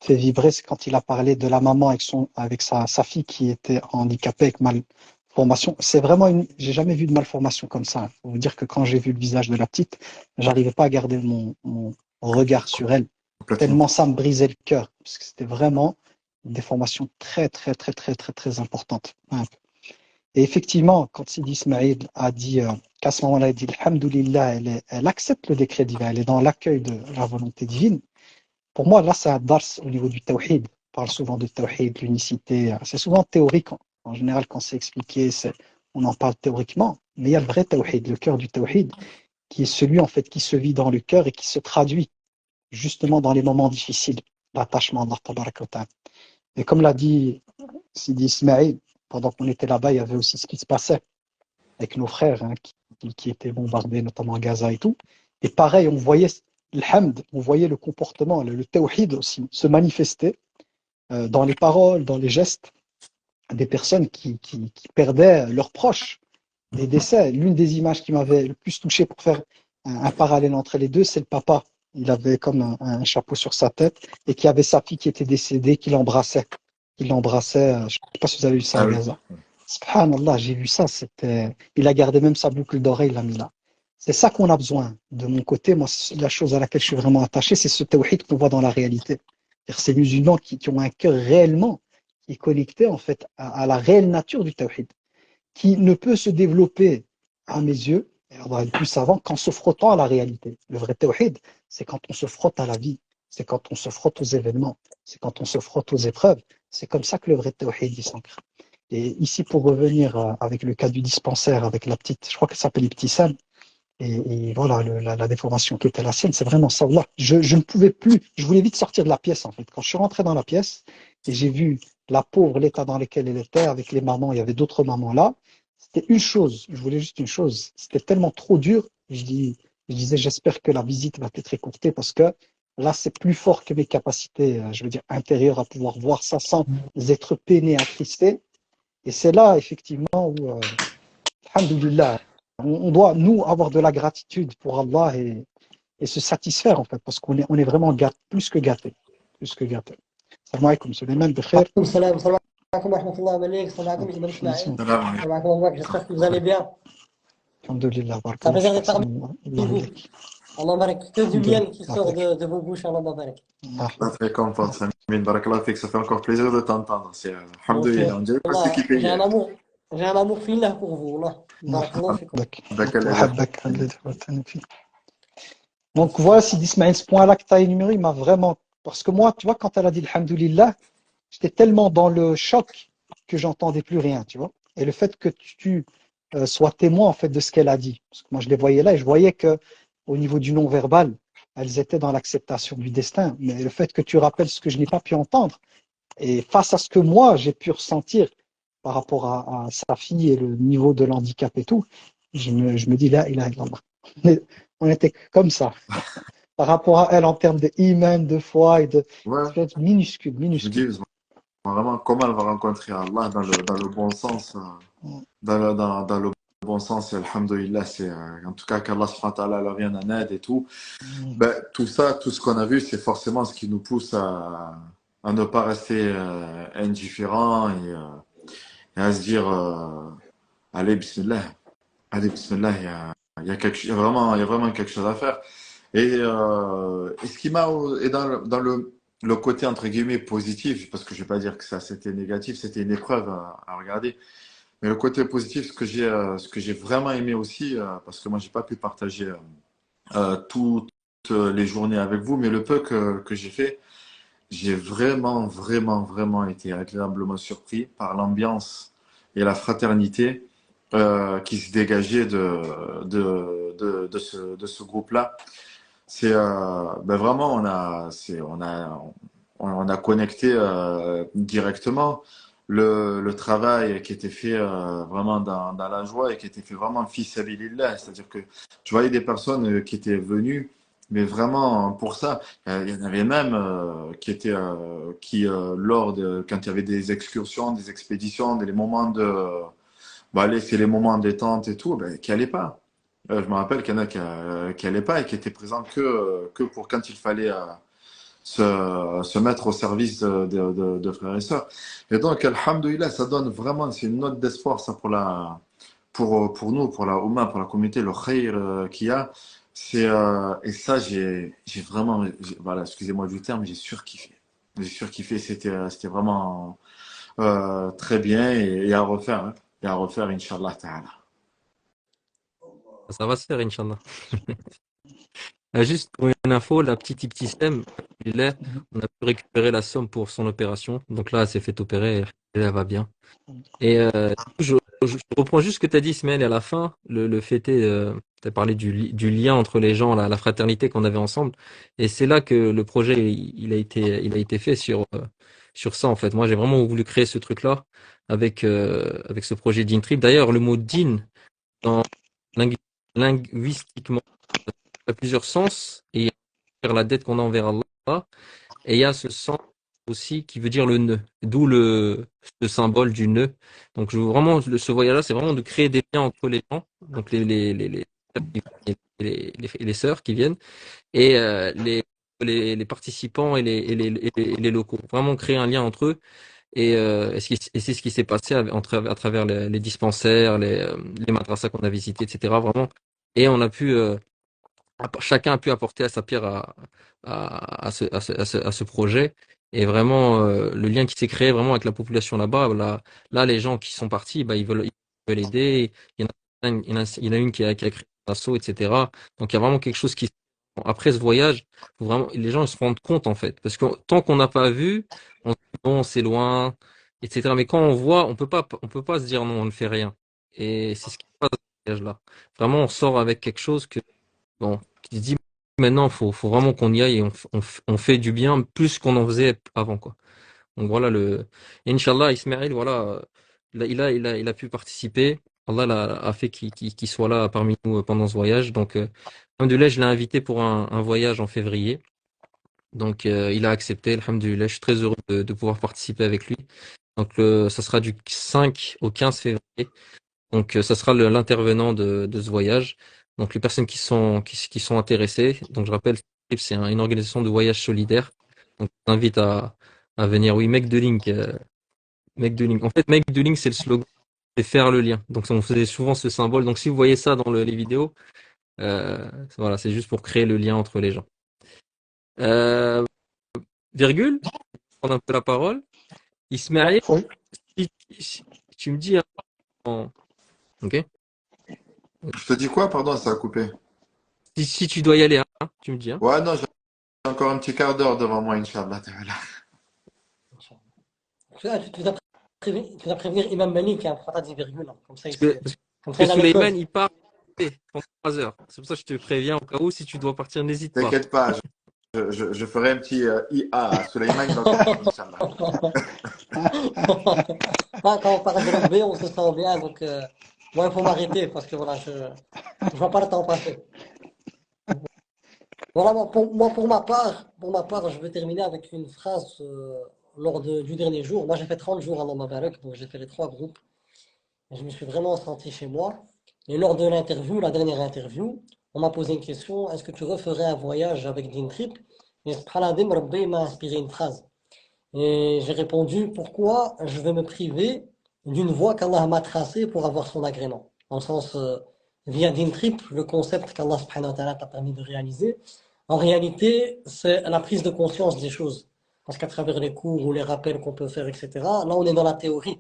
fait vibrer, c'est quand il a parlé de la maman avec sa fille qui était handicapée avec formation. C'est vraiment j'ai jamais vu de malformation comme ça. Faut vous dire que quand j'ai vu le visage de la petite, j'arrivais pas à garder mon regard sur elle. Complètement. Tellement ça me brisait le cœur. Parce que c'était vraiment une déformation très, très, très, très, très, très importante. Ouais. Et effectivement, quand Sidi Ismail a dit, qu'à ce moment-là, il dit, Alhamdulillah, elle accepte le décret divin, elle est dans l'accueil de la volonté divine. Pour moi, là, c'est un dars au niveau du tawhid. On parle souvent de tawhid, l'unicité. C'est souvent théorique. En général, quand c'est expliqué, on en parle théoriquement. Mais il y a le vrai tawhid, le cœur du tawhid, qui est celui, en fait, qui se vit dans le cœur et qui se traduit justement dans les moments difficiles, l'attachement à Allah tabaraka wa ta'ala. Et comme l'a dit Sidi Ismail, pendant qu'on était là-bas, il y avait aussi ce qui se passait avec nos frères hein, qui étaient bombardés, notamment à Gaza et tout. Et pareil, on voyait l'hamd, on voyait le comportement, le tawhid aussi se manifester dans les paroles, dans les gestes des personnes qui perdaient leurs proches, des décès. L'une des images qui m'avait le plus touché pour faire un parallèle entre les deux, c'est le papa. Il avait comme un chapeau sur sa tête et qui avait sa fille qui était décédée, qui l'embrassait. Il l'embrassait, je ne sais pas si vous avez vu ça Ah à oui. Gaza. Subhanallah, j'ai vu ça. Il a gardé même sa boucle d'oreille, il l'a mis là. C'est ça qu'on a besoin. De mon côté, moi, la chose à laquelle je suis vraiment attaché, c'est ce tawhid qu'on voit dans la réalité. C'est-à-dire ces musulmans qui ont un cœur réellement, qui est connecté en fait à la réelle nature du tawhid, qui ne peut se développer à mes yeux, et on va être plus savant, qu'en se frottant à la réalité. Le vrai tawhid, c'est quand on se frotte à la vie, c'est quand on se frotte aux événements, c'est quand on se frotte aux épreuves. C'est comme ça que le vrai tawhid s'ancre. Et ici, pour revenir avec le cas du dispensaire, avec la petite, je crois qu'elle s'appelle Ibtissam, et voilà, la déformation qui était la sienne, c'est vraiment ça. Là, je ne pouvais plus, je voulais vite sortir de la pièce en fait. Quand je suis rentré dans la pièce et j'ai vu la pauvre, l'état dans lequel elle était, avec les mamans, il y avait d'autres mamans là, c'était une chose, je voulais juste une chose. C'était tellement trop dur, je disais, j'espère que la visite va être écourtée parce que là, c'est plus fort que mes capacités, je veux dire, intérieures à pouvoir voir ça sans être peiné, attristé. Et c'est là, effectivement, où, alhamdoulilah, on doit, nous, avoir de la gratitude pour Allah et se satisfaire, en fait, parce on est vraiment gâté, plus que gâté. Plus que gâté. Salam alaikum, Suleiman, Bekhair. Salam, salam alaikum wa rahmatullahi wa barakatuh. Salam alaikum, Imam Ismail. Salam alaikum. Salam alaikum, Moubarak. J'espère que vous allez bien. Alhamdulillah, Ça fait barakallahu plaisir fik, d'être parmi Allah vous. ilayk. Allah barak. Que du Alhamdulillah, bien qui sort de vos bouches. Allah barak. Allah. Ça te réconforte, Samin. Barakallah fik, ça fait encore plaisir de t'entendre. C'est, Donc, alhamdoulilah, on dirait presque qu'il j'ai un payait. amour fillah pour vous. Allah. Barakallahu fikum. Ahabbak, alladhi watani fi. Donc voilà, si Ismaël, ce point-là que tu as énuméré, il m'a vraiment. Parce que moi, tu vois, quand elle a dit Alhamdulillah, j'étais tellement dans le choc que j'entendais plus rien, tu vois. Et le fait que tu sois témoin en fait de ce qu'elle a dit, parce que moi je les voyais là et je voyais que au niveau du non-verbal, elles étaient dans l'acceptation du destin. Mais le fait que tu rappelles ce que je n'ai pas pu entendre et face à ce que moi j'ai pu ressentir par rapport à sa fille et le niveau de l'handicap et tout, je me dis là, il a on était comme ça par rapport à elle en termes de iman, de foi et de Ouais, c'est minuscule, je me dis minuscule. vraiment comment elle va rencontrer Allah dans le bon sens. Dans le bon sens, et alhamdoulilah, c'est en tout cas qu'Allah subhanahu wa ta'ala leur vienne en aide et tout. Ben, tout ça, tout ce qu'on a vu, c'est forcément ce qui nous pousse à ne pas rester indifférent et à se dire allez, bismillah, allez, bismillah, il y a vraiment quelque chose à faire. Et ce qui m'a, et dans le côté entre guillemets positif, parce que je vais pas dire que ça c'était négatif, c'était une épreuve à regarder. Mais le côté positif, ce que j'ai vraiment aimé aussi, parce que moi j'ai pas pu partager toutes les journées avec vous, mais le peu que j'ai fait, j'ai vraiment, vraiment, vraiment été agréablement surpris par l'ambiance et la fraternité qui se dégageait de ce groupe-là. C'est ben vraiment, on a connecté directement le travail qui était fait vraiment dans la joie et qui était fait vraiment fi sabilillah. C'est-à-dire que tu voyais des personnes qui étaient venues, mais vraiment pour ça. Il y en avait même qui étaient quand il y avait des excursions, des expéditions, des moments bon, allez, c'est les moments de détente et tout, ben, qui allaient pas. Je me rappelle qu'il y en a qui allaient pas et qui étaient présents que pour quand il fallait se mettre au service de frères et sœurs. Et donc, alhamdoulilah, ça donne vraiment, c'est une note d'espoir, ça, pour nous, pour la Oumma, pour la communauté, le khayr qu'il y a. Et ça, j'ai vraiment, voilà, excusez-moi du terme, j'ai surkiffé. J'ai surkiffé, c'était vraiment très bien et à refaire, hein. Et à refaire, Inch'Allah Ta'ala. Ça va se faire, Inch'Allah. Juste pour une info, la petite Ibtissem, on a pu récupérer la somme pour son opération. Donc là, elle s'est fait opérer et elle va bien. Et je reprends juste ce que tu as dit, Ismaël, et à la fin, le fait est, tu as parlé du lien entre les gens, la fraternité qu'on avait ensemble. Et c'est là que le projet, il a été fait sur ça, en fait. Moi, j'ai vraiment voulu créer ce truc-là avec ce projet d'Intrip. D'ailleurs, le mot din, dans, linguistiquement, a plusieurs sens. Et il y a la dette qu'on a envers Allah. Et il y a ce sens aussi qui veut dire le nœud, d'où ce symbole du nœud. Donc vraiment, ce voyage-là, c'est vraiment de créer des liens entre les gens, donc les sœurs qui viennent, et les participants et les locaux. Vraiment créer un lien entre eux. Et c'est ce qui s'est passé à travers les dispensaires, les madrasas qu'on a visités, etc. Vraiment. Et on a pu chacun a pu apporter à sa pierre à ce projet. Et vraiment, le lien qui s'est créé vraiment avec la population là-bas, là, les gens qui sont partis, bah, ils veulent aider. Il y en a une qui a créé un assaut, etc. Donc, il y a vraiment quelque chose qui. Après ce voyage, faut vraiment, les gens ils se rendent compte, en fait. Parce que tant qu'on n'a pas vu, on se dit, bon, c'est loin, etc. Mais quand on voit, on peut pas se dire non, on ne fait rien. Et c'est ce qui se passe dans ce voyage-là. Vraiment, on sort avec quelque chose bon, qui se dit maintenant, faut vraiment qu'on y aille et on fait du bien plus qu'on en faisait avant, quoi. Donc voilà et Inch'Allah, Ismaël, voilà, il a pu participer. Allah a fait qu'il soit là parmi nous pendant ce voyage. Donc, alhamdoulilah, je l'ai invité pour un voyage en février. Donc, il a accepté, alhamdoulilah. Je suis très heureux de pouvoir participer avec lui. Donc, ça sera du 5 au 15 février. Donc, ça sera l'intervenant de ce voyage. Donc, les personnes qui sont intéressées. Donc, je rappelle, c'est une organisation de voyage solidaire. Donc, je t'invite à venir. Oui, Make the Link. Make the Link. En fait, Make the Link, c'est le slogan, c'est faire le lien. Donc, on faisait souvent ce symbole. Donc, si vous voyez ça dans les vidéos, voilà, c'est juste pour créer le lien entre les gens. Euh, virgule, prendre un peu la parole. Ismaël, Oui. si tu me dis, ok? Je te dis quoi? Pardon, ça a coupé. Si tu dois y aller, hein, tu me dis, hein. Ouais, non, j'ai encore un petit quart d'heure devant moi, Inch'Allah Ta'ala. Tu vas prévenir Imam Malik, hein, pourquoi t'as dit virgule, hein, comme ça il Parce que, sait. parce Comme ça que il a les Souleymane, codes. il part pendant 3 heures. C'est pour ça que je te préviens, au cas où, si tu dois partir, n'hésite pas. T'inquiète pas, je ferai un petit IA à Suleiman dans le chat, Inch'Allah. Ah, quand on parle de rugby, on se sent bien, donc moi il faut m'arrêter parce que voilà, je vois pas le temps passer. Voilà, moi, pour ma part, je veux terminer avec une phrase lors du dernier jour. Moi j'ai fait 30 jours à Mabarak, donc j'ai fait les 3 groupes. Et je me suis vraiment senti chez moi. Et lors de l'interview, la dernière interview, on m'a posé une question, est-ce que tu referais un voyage avec Dintrip? Et Subhanadim Rabbi m'a inspiré une phrase. Et j'ai répondu, pourquoi je vais me priver d'une voie qu'Allah m'a tracée pour avoir son agrément? En le sens, via Dintrip, le concept qu'Allah subhanahu wa ta'ala t'a permis de réaliser, en réalité, c'est la prise de conscience des choses. Parce qu'à travers les cours ou les rappels qu'on peut faire, etc., là on est dans la théorie.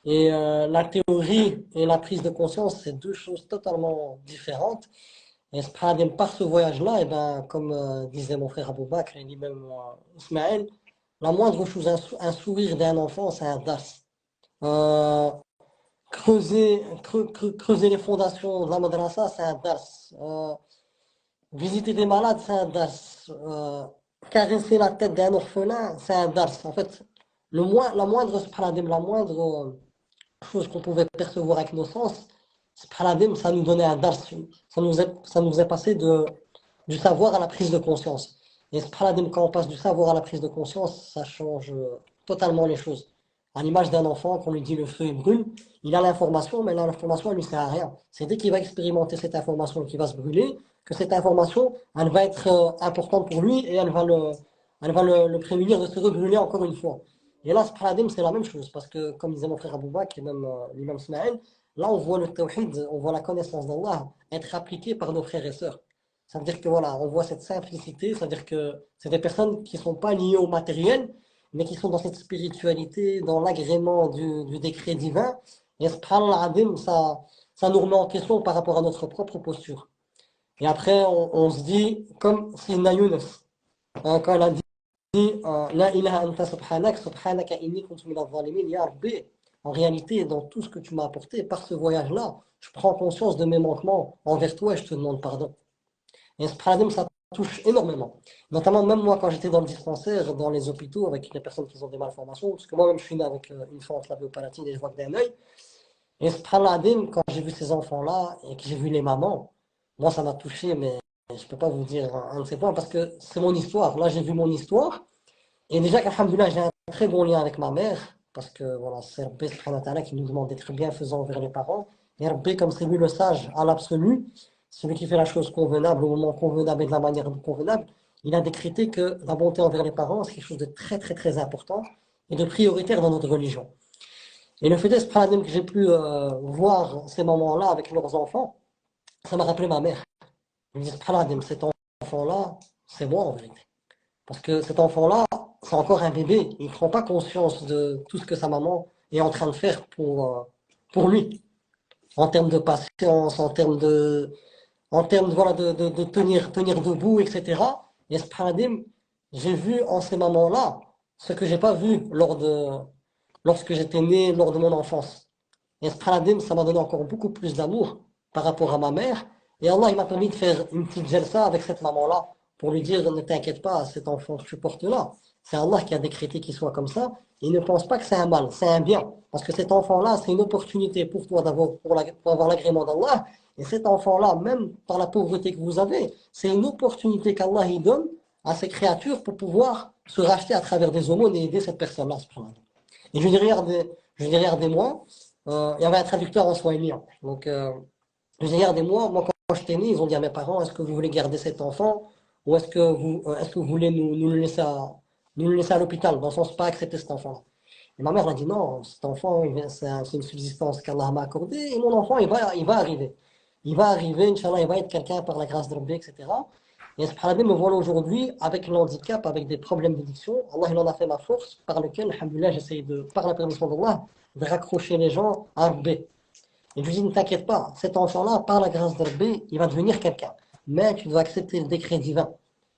Et la théorie et la prise de conscience, c'est deux choses totalement différentes. Et par ce voyage-là, et ben, comme disait mon frère Abou Bakr et lui-même Ismaël, la moindre chose, un sourire d'un enfant, c'est un dars. Euh, creuser les fondations de la madrasa, c'est un dars. Visiter des malades, c'est un dars. Caresser la tête d'un orphelin, c'est un dars. En fait, la moindre, la moindre chose qu'on pouvait percevoir avec nos sens, ça nous donnait un dars. Ça nous est passé du savoir à la prise de conscience. Et quand on passe du savoir à la prise de conscience, ça change totalement les choses. À l'image d'un enfant, qu'on lui dit le feu il brûle, il a l'information, mais l'information, elle lui sert à rien. C'est dès qu'il va expérimenter cette information qui va se brûler, que cette information, elle va être importante pour lui et elle va le prémunir de se rebrûler encore une fois. Et là, subhanahu c'est la même chose, parce que, comme disait mon frère Abou Bakr et même l'imam Ismaël, là, on voit le tawhid, on voit la connaissance d'Allah être appliquée par nos frères et sœurs. Ça veut dire que voilà, on voit cette simplicité, ça veut dire que c'est des personnes qui ne sont pas liées au matériel, mais qui sont dans cette spiritualité, dans l'agrément du décret divin. Et subhanallah, ça nous remet en question par rapport à notre propre posture. Et après, on se dit, comme Sina Younes, quand elle a dit La ilaha anta subhanak, subhanaka inni kuntu minaz zalimin, ya Rabbi, en réalité, dans tout ce que tu m'as apporté, par ce voyage-là, je prends conscience de mes manquements envers toi et je te demande pardon. Et subhanallah, ça touche énormément. Notamment, même moi, quand j'étais dans le dispensaire, dans les hôpitaux, avec les personnes qui ont des malformations, parce que moi-même, je suis né avec une fente lavée au palatine et je vois que d'un œil. Et subhanallah, quand j'ai vu ces enfants-là et que j'ai vu les mamans, moi, ça m'a touché, mais je ne peux pas vous dire un de ces points parce que c'est mon histoire. Là, j'ai vu mon histoire. Et déjà qu'alhamdoulilah, j'ai un très bon lien avec ma mère parce que voilà, c'est Rabbi subhanahu wa ta'ala qui nous demande d'être bienfaisant envers les parents. Et Rabbi, comme c'est lui le sage à l'absolu, celui qui fait la chose convenable au moment convenable et de la manière convenable, il a décrété que la bonté envers les parents, c'est quelque chose de très, très, très important et de prioritaire dans notre religion. Et le fait est, que j'ai pu voir ces moments-là avec leurs enfants, ça m'a rappelé ma mère. Je me dis, cet enfant-là, c'est moi en vérité. Parce que cet enfant-là, c'est encore un bébé. Il ne prend pas conscience de tout ce que sa maman est en train de faire pour lui. En termes de patience, en termes de, voilà, de tenir debout, etc. Et subhanahu, j'ai vu en ces moments-là ce que j'ai pas vu lorsque j'étais né, lors de mon enfance. Et subhanahu, ça m'a donné encore beaucoup plus d'amour par rapport à ma mère. Et Allah, il m'a permis de faire une petite jalsa avec cette maman-là pour lui dire, ne t'inquiète pas, cet enfant que tu portes là, c'est Allah qui a décrété qu'il soit comme ça. Il ne pense pas que c'est un mal, c'est un bien. Parce que cet enfant-là, c'est une opportunité pour toi pour avoir l'agrément d'Allah. Et cet enfant-là, même par la pauvreté que vous avez, c'est une opportunité qu'Allah y donne à ses créatures pour pouvoir se racheter à travers des aumônes et aider cette personne-là. Et derrière des mois, il y avait un traducteur en swahili. Donc, derrière des mois, moi, quand j'étais né, ils ont dit à mes parents, est-ce que vous voulez garder cet enfant ou est-ce que vous voulez nous le laisser à l'hôpital, dans le sens pas accepter cet enfant-là. Et ma mère a dit non, cet enfant, c'est une subsistance qu'Allah m'a accordée et mon enfant, il va arriver. Il va arriver, Inch'Allah, il va être quelqu'un par la grâce de Rabbi, etc. Et subhanallah, me voilà aujourd'hui avec l'handicap, avec des problèmes d'addiction. Allah, il en a fait ma force, par lequel, alhamdoulilah, j'essaye par la permission d'Allah, de raccrocher les gens à Rabbi. Et je lui dis, ne t'inquiète pas, cet enfant-là, par la grâce de Rabbi, il va devenir quelqu'un. Mais tu dois accepter le décret divin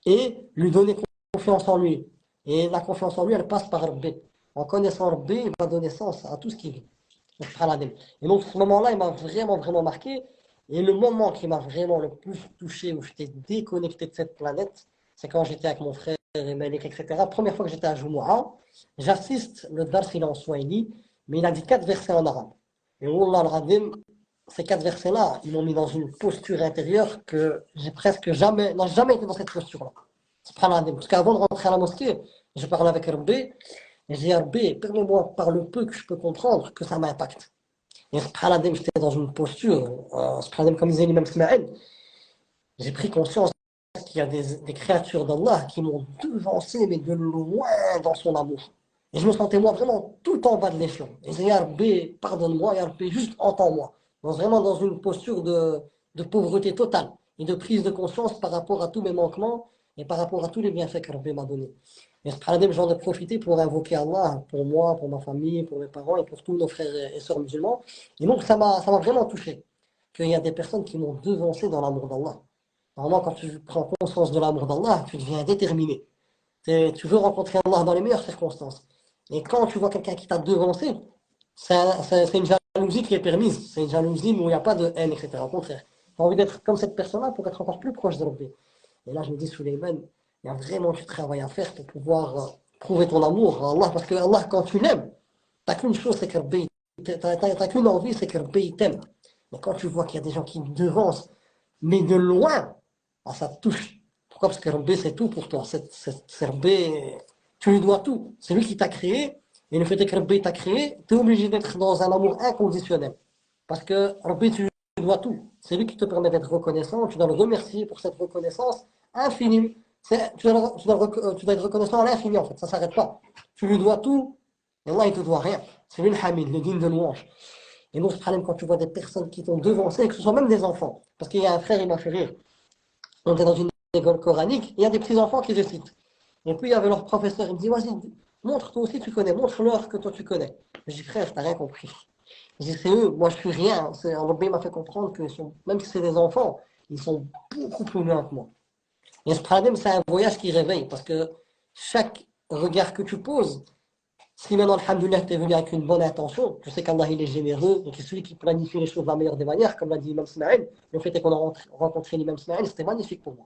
et lui donner confiance en lui. Et la confiance en lui, elle passe par Rabbi. En connaissant Rabbi, il va donner sens à tout ce qu'il vit. Et donc, ce moment-là, il m'a vraiment, vraiment marqué. Et le moment qui m'a vraiment le plus touché, où j'étais déconnecté de cette planète, c'est quand j'étais avec mon frère et Malik, etc. Première fois que j'étais à Jumu'ah, j'assiste, le dars il est en swahili, mais il a dit 4 versets en arabe. Et Wallah al-Radim, ces 4 versets-là, ils m'ont mis dans une posture intérieure que j'ai presque jamais, non, jamais été dans cette posture-là. Parce qu'avant de rentrer à la mosquée, je parlais avec Rabbi, et j'ai dit, Rabbi, permets-moi, par le peu que je peux comprendre, que ça m'impacte. Et subhanallah, j'étais dans une posture, comme disait l'imam Ismaël, j'ai pris conscience qu'il y a des créatures d'Allah qui m'ont devancé, mais de loin dans son amour. Et je me sentais moi vraiment tout en bas de l'échelon. Et j'ai dit, Ya Rabbi, pardonne-moi, Ya Rabbi, juste entends-moi. Vraiment dans une posture de pauvreté totale et de prise de conscience par rapport à tous mes manquements et par rapport à tous les bienfaits que Rabbi m'a donnés. Et subhanallah, j'en ai profité pour invoquer Allah pour moi, pour ma famille, pour mes parents et pour tous nos frères et sœurs musulmans. Et donc ça m'a vraiment touché. Qu'il y a des personnes qui m'ont devancé dans l'amour d'Allah. Normalement, quand tu prends conscience de l'amour d'Allah, tu deviens déterminé. Tu veux rencontrer Allah dans les meilleures circonstances. Et quand tu vois quelqu'un qui t'a devancé, c'est une jalousie qui est permise. C'est une jalousie où il n'y a pas de haine, etc. Au contraire, tu as envie d'être comme cette personne-là pour être encore plus proche de Rabbi. Et là, je me dis, Suleiman, il y a vraiment du travail à faire pour pouvoir prouver ton amour à Allah. Parce que Allah, quand tu l'aimes, tu n'as qu'une chose, c'est que Rabbi, t'as qu'une envie, c'est que Rabbi t'aime. Mais quand tu vois qu'il y a des gens qui devancent, mais de loin, ça te touche. Pourquoi? Parce que Rabbi, c'est tout pour toi. C'est Rabbi, tu lui dois tout. C'est lui qui t'a créé. Et le fait que Rabbi t'a créé, tu es obligé d'être dans un amour inconditionnel. Parce que Rabbi, tu lui dois tout. C'est lui qui te permet d'être reconnaissant. Tu dois le remercier pour cette reconnaissance infinie. Tu dois être reconnaissant à l'infini, en fait. Ça ne s'arrête pas. Tu lui dois tout, et Allah, il ne te doit rien. C'est lui le hamid, le digne de louange. Et nous, quand tu vois des personnes qui t'ont devancé, que ce soit même des enfants, parce qu'il y a un frère, il m'a fait rire. On était dans une école coranique, il y a des petits-enfants qui récitent. Et puis, il y avait leur professeur, il me dit, vas-y, montre, toi aussi tu connais, montre-leur que toi tu connais. Je dis, frère, t'as rien compris. Je dis, c'est eux, moi je suis rien. Allah m'a fait comprendre que même si c'est des enfants, ils sont beaucoup plus loin que moi. Et ce problème, c'est un voyage qui réveille, parce que chaque regard que tu poses, si maintenant, alhamdoulilah, tu es venu avec une bonne intention, je sais qu'Allah il est généreux, donc c'est celui qui planifie les choses de la meilleure des manières, comme l'a dit Imam Ismaël. Le fait est qu'on a rencontré l'Imam Ismaël, c'était magnifique pour moi.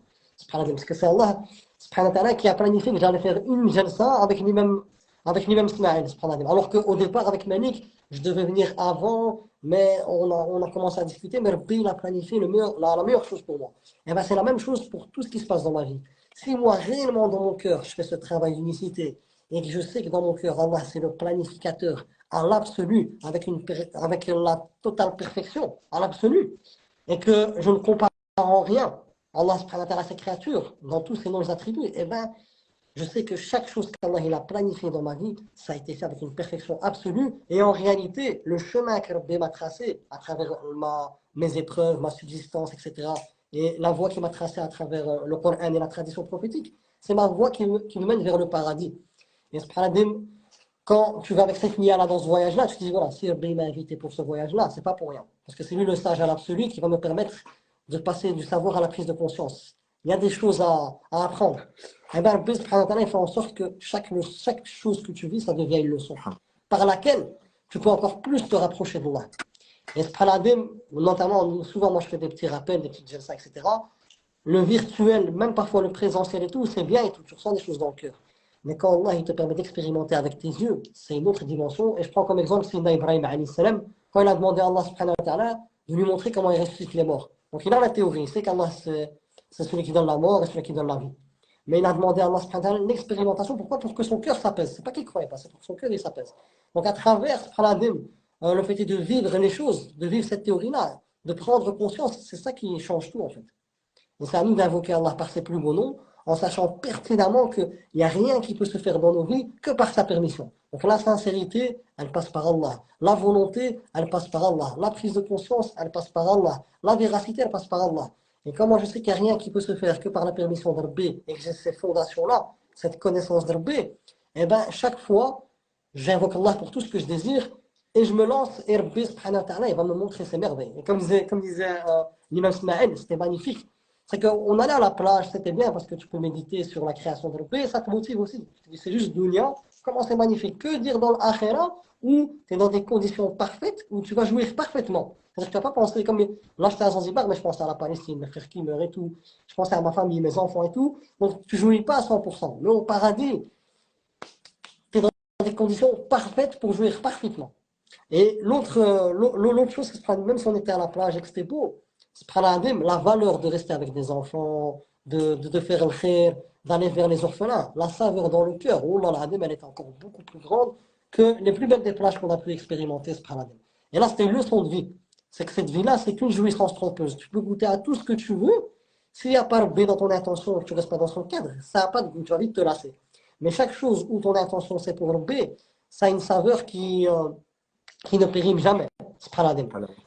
Parce que c'est Allah subhanahu wa ta'ala, qui a planifié que j'allais faire une jalsa avec l'Imam Ismaël. Alors qu'au départ, avec Malik, je devais venir avant, mais on a commencé à discuter, mais Rabbi il a planifié la meilleure chose pour moi. Et bien c'est la même chose pour tout ce qui se passe dans ma vie. Si moi, réellement dans mon cœur, je fais ce travail d'unicité, et que je sais que dans mon cœur, Allah, c'est le planificateur à l'absolu, avec la totale perfection, à l'absolu, et que je ne compare en rien Allah subhanahu wa ta'ala ses créatures, dans tous ses noms et attributs, et bien, je sais que chaque chose qu'Allah il a planifié dans ma vie, ça a été fait avec une perfection absolue, et en réalité, le chemin que Rabbi m'a tracé à travers mes épreuves, ma subsistance, etc., et la voie qu'il m'a tracée à travers le Coran et la tradition prophétique, c'est ma voie qui me mène vers le paradis. Et subhanallah, quand tu vas avec cette niya là dans ce voyage-là, tu te dis voilà, si Rabbi m'a invité pour ce voyage-là, c'est pas pour rien. Parce que c'est lui le sage à l'absolu qui va me permettre de passer du savoir à la prise de conscience. Il y a des choses à apprendre. Et bien, Rabbi subhanahu wa ta'ala, il fait en sorte que chaque chose que tu vis, ça devient une leçon. Par laquelle tu peux encore plus te rapprocher d'Allah. Et subhanallah, notamment, souvent moi je fais des petits rappels, des petites jalsa, etc. Le virtuel, même parfois le présentiel et tout, c'est bien et tout, tu ressens des choses dans le cœur. Mais quand Allah il te permet d'expérimenter avec tes yeux, c'est une autre dimension. Et je prends comme exemple Sayyidina Ibrahim alayhi salam, quand il a demandé à Allah subhanahu wa ta'ala de lui montrer comment il ressuscite les morts. Donc il a la théorie, il sait qu'Allah c'est celui qui donne la mort et celui qui donne la vie. Mais il a demandé à Allah subhanahu wa ta'ala une expérimentation. Pourquoi? Pour que son cœur s'apaise. C'est pas qu'il ne croyait pas, c'est pour que son cœur il s'apaise. Donc à travers le fait de vivre les choses, de vivre cette théorie-là, de prendre conscience, c'est ça qui change tout en fait. Et c'est à nous d'invoquer Allah par ses plus beaux noms, en sachant pertinemment qu'il n'y a rien qui peut se faire dans nos vies que par sa permission. Donc la sincérité, elle passe par Allah. La volonté, elle passe par Allah. La prise de conscience, elle passe par Allah. La véracité, elle passe par Allah. Et comme moi je sais qu'il n'y a rien qui peut se faire que par la permission de Rabbi, et que j'ai ces fondations-là, cette connaissance de Rabbi, et bien chaque fois, j'invoque Allah pour tout ce que je désire, et je me lance, et Rabbi subhanahu wa ta'ala, il va me montrer ses merveilles. Et comme disait l'imam Ismaël, c'était magnifique. C'est qu'on allait à la plage, c'était bien parce que tu peux méditer sur la création de Rabbi, et ça te motive aussi. C'est juste dunya, comment c'est magnifique. Que dire dans l'akhira où tu es dans des conditions parfaites, où tu vas jouir parfaitement. C'est-à-dire que tu n'as pas pensé comme là j'étais à Zanzibar, mais je pensais à la Palestine, mes frères qui meurent et tout. Je pensais à ma famille, mes enfants et tout. Donc tu ne jouis pas à 100%. Mais au paradis, tu es dans des conditions parfaites pour jouir parfaitement. Et l'autre chose, c'est que même si on était à la plage et que c'était beau, la valeur de rester avec des enfants, de faire le khair, d'aller vers les orphelins, la saveur dans le cœur, oh là là, elle est encore beaucoup plus grande que les plus belles des plages qu'on a pu expérimenter. Et là, c'était une leçon de vie. C'est que cette vie-là, c'est qu'une jouissance trompeuse. Tu peux goûter à tout ce que tu veux. S'il n'y a pas Rabbi dans ton intention, que tu ne restes pas dans son cadre, ça n'a pas de goût, tu vas vite te lasser. Mais chaque chose où ton intention c'est pour Rabbi, ça a une saveur qui ne périme jamais.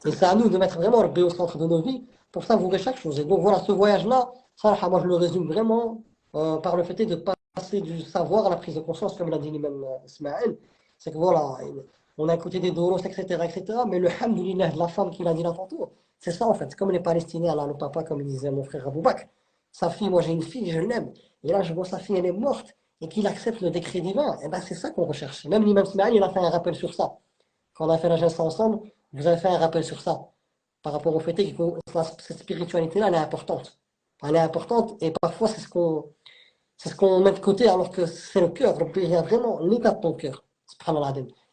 Et c'est à nous de mettre vraiment Rabbi au centre de nos vies pour savourer chaque chose. Et donc voilà, ce voyage-là, moi je le résume vraiment par le fait de passer du savoir à la prise de conscience, comme l'a dit l'imam Ismaël. C'est que voilà, on a écouté des doros, etc. Mais le hamdoulilah de la femme qu'il a dit là tantôt, c'est ça en fait. C'est comme les Palestiniens, là, le papa, comme disait mon frère Abou Bakr. Sa fille, moi j'ai une fille, je l'aime. Et là, je vois sa fille, elle est morte, et qu'il accepte le décret divin. Et bien c'est ça qu'on recherche. Même l'imam Ismaël, il a fait un rappel sur ça. Quand on a fait la geste ensemble, vous avez fait un rappel sur ça, par rapport au fait que cette spiritualité-là, elle est importante. Elle est importante et parfois c'est ce qu'on met de côté alors que c'est le cœur. Il y a vraiment l'état de ton cœur.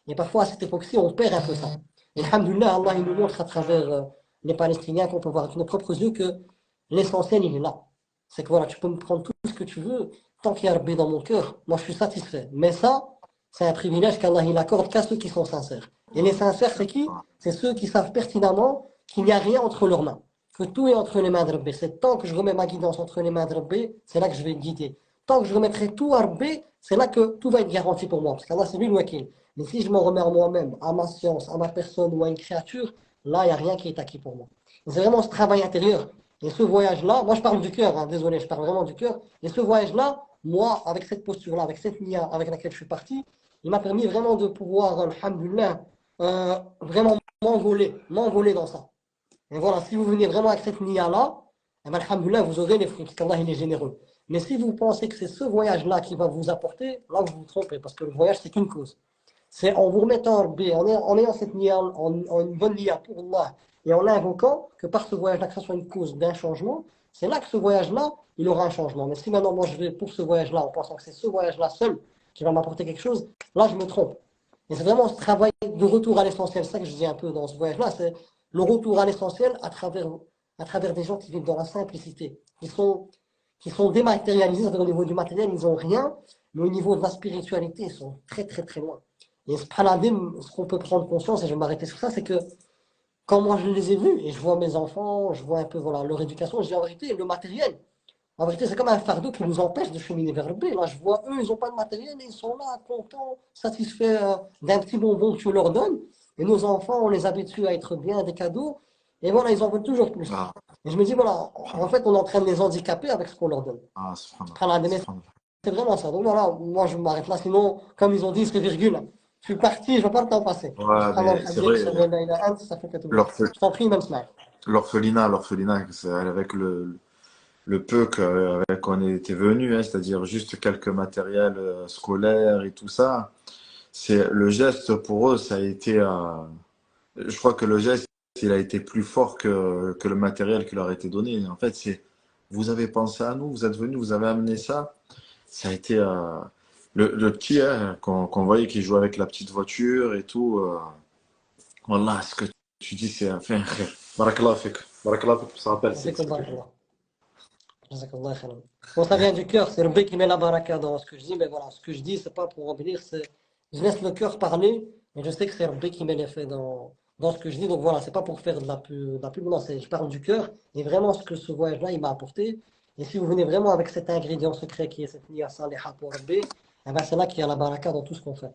Et parfois à cette époque-ci, on perd un peu ça. Et alhamdoulilah, Allah il nous montre à travers les Palestiniens qu'on peut voir avec nos propres yeux que l'essentiel il est là. C'est que voilà, tu peux me prendre tout ce que tu veux, tant qu'il y a Rabbi dans mon cœur, moi je suis satisfait. Mais ça, c'est un privilège qu'Allah il accorde qu'à ceux qui sont sincères. Et les sincères, c'est qui? C'est ceux qui savent pertinemment qu'il n'y a rien entre leurs mains. que tout est entre les mains de Rabbi. C'est tant que je remets ma guidance entre les mains de Rabbi, c'est là que je vais être guidé. Tant que je remettrai tout à Rabbi, c'est là que tout va être garanti pour moi. Parce qu'Allah, c'est lui le wakil. Mais si je m'en remets à moi-même, à ma science, à ma personne ou à une créature, là, il n'y a rien qui est acquis pour moi. Et c'est vraiment ce travail intérieur. Et ce voyage-là, moi je parle du cœur, hein, désolé, je parle vraiment du cœur. Et ce voyage-là, moi, avec cette posture-là, avec cette niya avec laquelle je suis parti, il m'a permis vraiment de pouvoir, alhamdoulilah, vraiment m'envoler dans ça. Et voilà, si vous venez vraiment avec cette niya-là, eh ben, alhamdoulilah, vous aurez les fruits, parce qu'Allah, il est généreux. Mais si vous pensez que c'est ce voyage-là qui va vous apporter, là, vous vous trompez, parce que le voyage, c'est qu'une cause. C'est en vous remettant en B, en ayant cette niya, en une bonne niya pour Allah, et en invoquant que par ce voyage-là, que ce soit une cause d'un changement, c'est là que ce voyage-là, il aura un changement. Mais si maintenant, moi, je vais pour ce voyage-là, en pensant que c'est ce voyage-là seul qui va m'apporter quelque chose, là, je me trompe. Et c'est vraiment ce travail de retour à l'essentiel, c'est ça que je dis un peu dans ce voyage-là, c'est le retour à l'essentiel à travers des gens qui vivent dans la simplicité, qui sont dématérialisés, c'est-à-dire au niveau du matériel, ils n'ont rien, mais au niveau de la spiritualité, ils sont très très très loin. Et ce qu'on peut prendre conscience, et je vais m'arrêter sur ça, c'est que quand moi je les ai vus, et je vois mes enfants, je vois un peu voilà, leur éducation, je dis en vérité, le matériel, en vérité, c'est comme un fardeau qui nous empêche de cheminer vers le B. Là, je vois, eux, ils n'ont pas de matériel et ils sont là, contents, satisfaits d'un petit bonbon que tu leur donnes. Et nos enfants, on les habitue à être bien, des cadeaux. Et voilà, ils en veulent toujours plus. Ah, Et je me dis, voilà, en fait, on est en train de les handicaper avec ce qu'on leur donne. subhanallah. Subhanallah. C'est vraiment ça. Donc voilà, moi, je m'arrête là. Sinon, comme ils ont dit, c'est virgule. Je suis parti, je ne vais pas le temps passer. Ouais, mais c'est vrai, Ça fait que tout. l'orphe- Je t'en prie, même smile. l'orphelinat, c'est avec le peu qu'on était venu, hein, c'est-à-dire juste quelques matériels scolaires et tout ça. C'est le geste pour eux, ça a été. Je crois que le geste, il a été plus fort que le matériel qui leur a été donné. En fait, c'est vous avez pensé à nous, vous êtes venus, vous avez amené ça. Ça a été le petit hein, qu'on voyait qui jouait avec la petite voiture et tout. Voilà, ce que tu dis, c'est enfin. Barakallah fik. Barakallah fik, ça rappelle, c'est ce que tu dis. Jazakallah khairan. Bon, ça vient du cœur, c'est le B qui met la baraka dans ce que je dis, mais voilà, ce que je dis, c'est pas pour embellir, c'est je laisse le cœur parler, et je sais que c'est le B qui met l'effet dans ce que je dis, donc voilà, c'est pas pour faire de la pub, non, je parle du cœur, et vraiment ce que ce voyage-là, il m'a apporté, et si vous venez vraiment avec cet ingrédient secret qui est cette niya saliha pour le B, eh ben c'est là qu'il y a la baraka dans tout ce qu'on fait.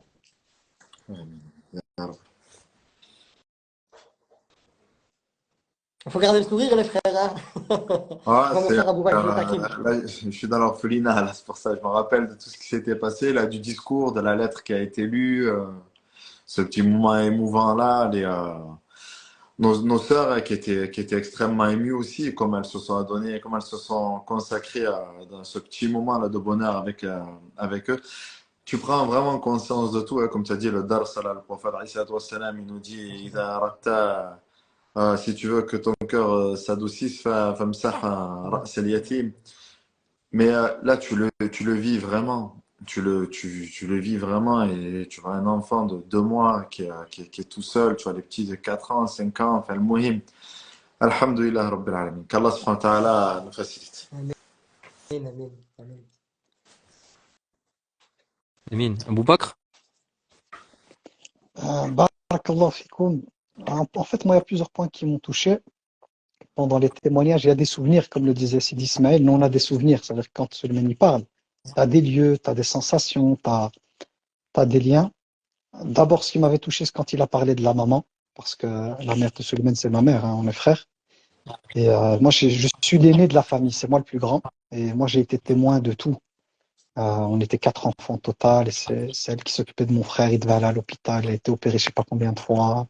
Il faut garder le sourire, les frères, hein. Ah, Comme mon frère Abou Bakr, je le taquine. là, je suis dans l'orphelinat, là, c'est pour ça. Je me rappelle de tout ce qui s'était passé, là, du discours, de la lettre qui a été lue, ce petit moment émouvant là, nos sœurs hein, qui étaient extrêmement émues aussi, comme elles se sont données, comme elles se sont consacrées dans ce petit moment là de bonheur avec eux. Tu prends vraiment conscience de tout, hein, comme tu as dit, le Dar Salah, le prophète alayhi salatu wassalam, il nous dit, إذا أردت si tu veux que ton cœur s'adoucisse, famsah ra's al-yatim. Mais là, tu le vis vraiment. Tu le vis vraiment et tu vois un enfant de 2 mois qui est tout seul. Tu vois les petits de 4 ans, 5 ans. Enfin, le muhim. Alhamdulillah, Rabbil Alamin. Qu'Allah subhanahu wa ta'ala nous facilite. Amen, amen, amen. Amin. Abou Bakr? Barakallahu fikoum. En fait, moi, il y a plusieurs points qui m'ont touché. Pendant les témoignages, il y a des souvenirs, comme le disait Sidi Ismaël. Nous, on a des souvenirs. C'est-à-dire que quand Suleiman y parle, tu as des lieux, tu as des sensations, tu as des liens. D'abord, ce qui m'avait touché, c'est quand il a parlé de la maman, parce que la mère de Suleiman, c'est ma mère, hein, on est frères. Et moi, je suis l'aîné de la famille, c'est moi le plus grand. Et moi, j'ai été témoin de tout. On était 4 enfants au total, et c'est elle qui s'occupait de mon frère. Il devait aller à l'hôpital, il a été opéré je sais pas combien de fois.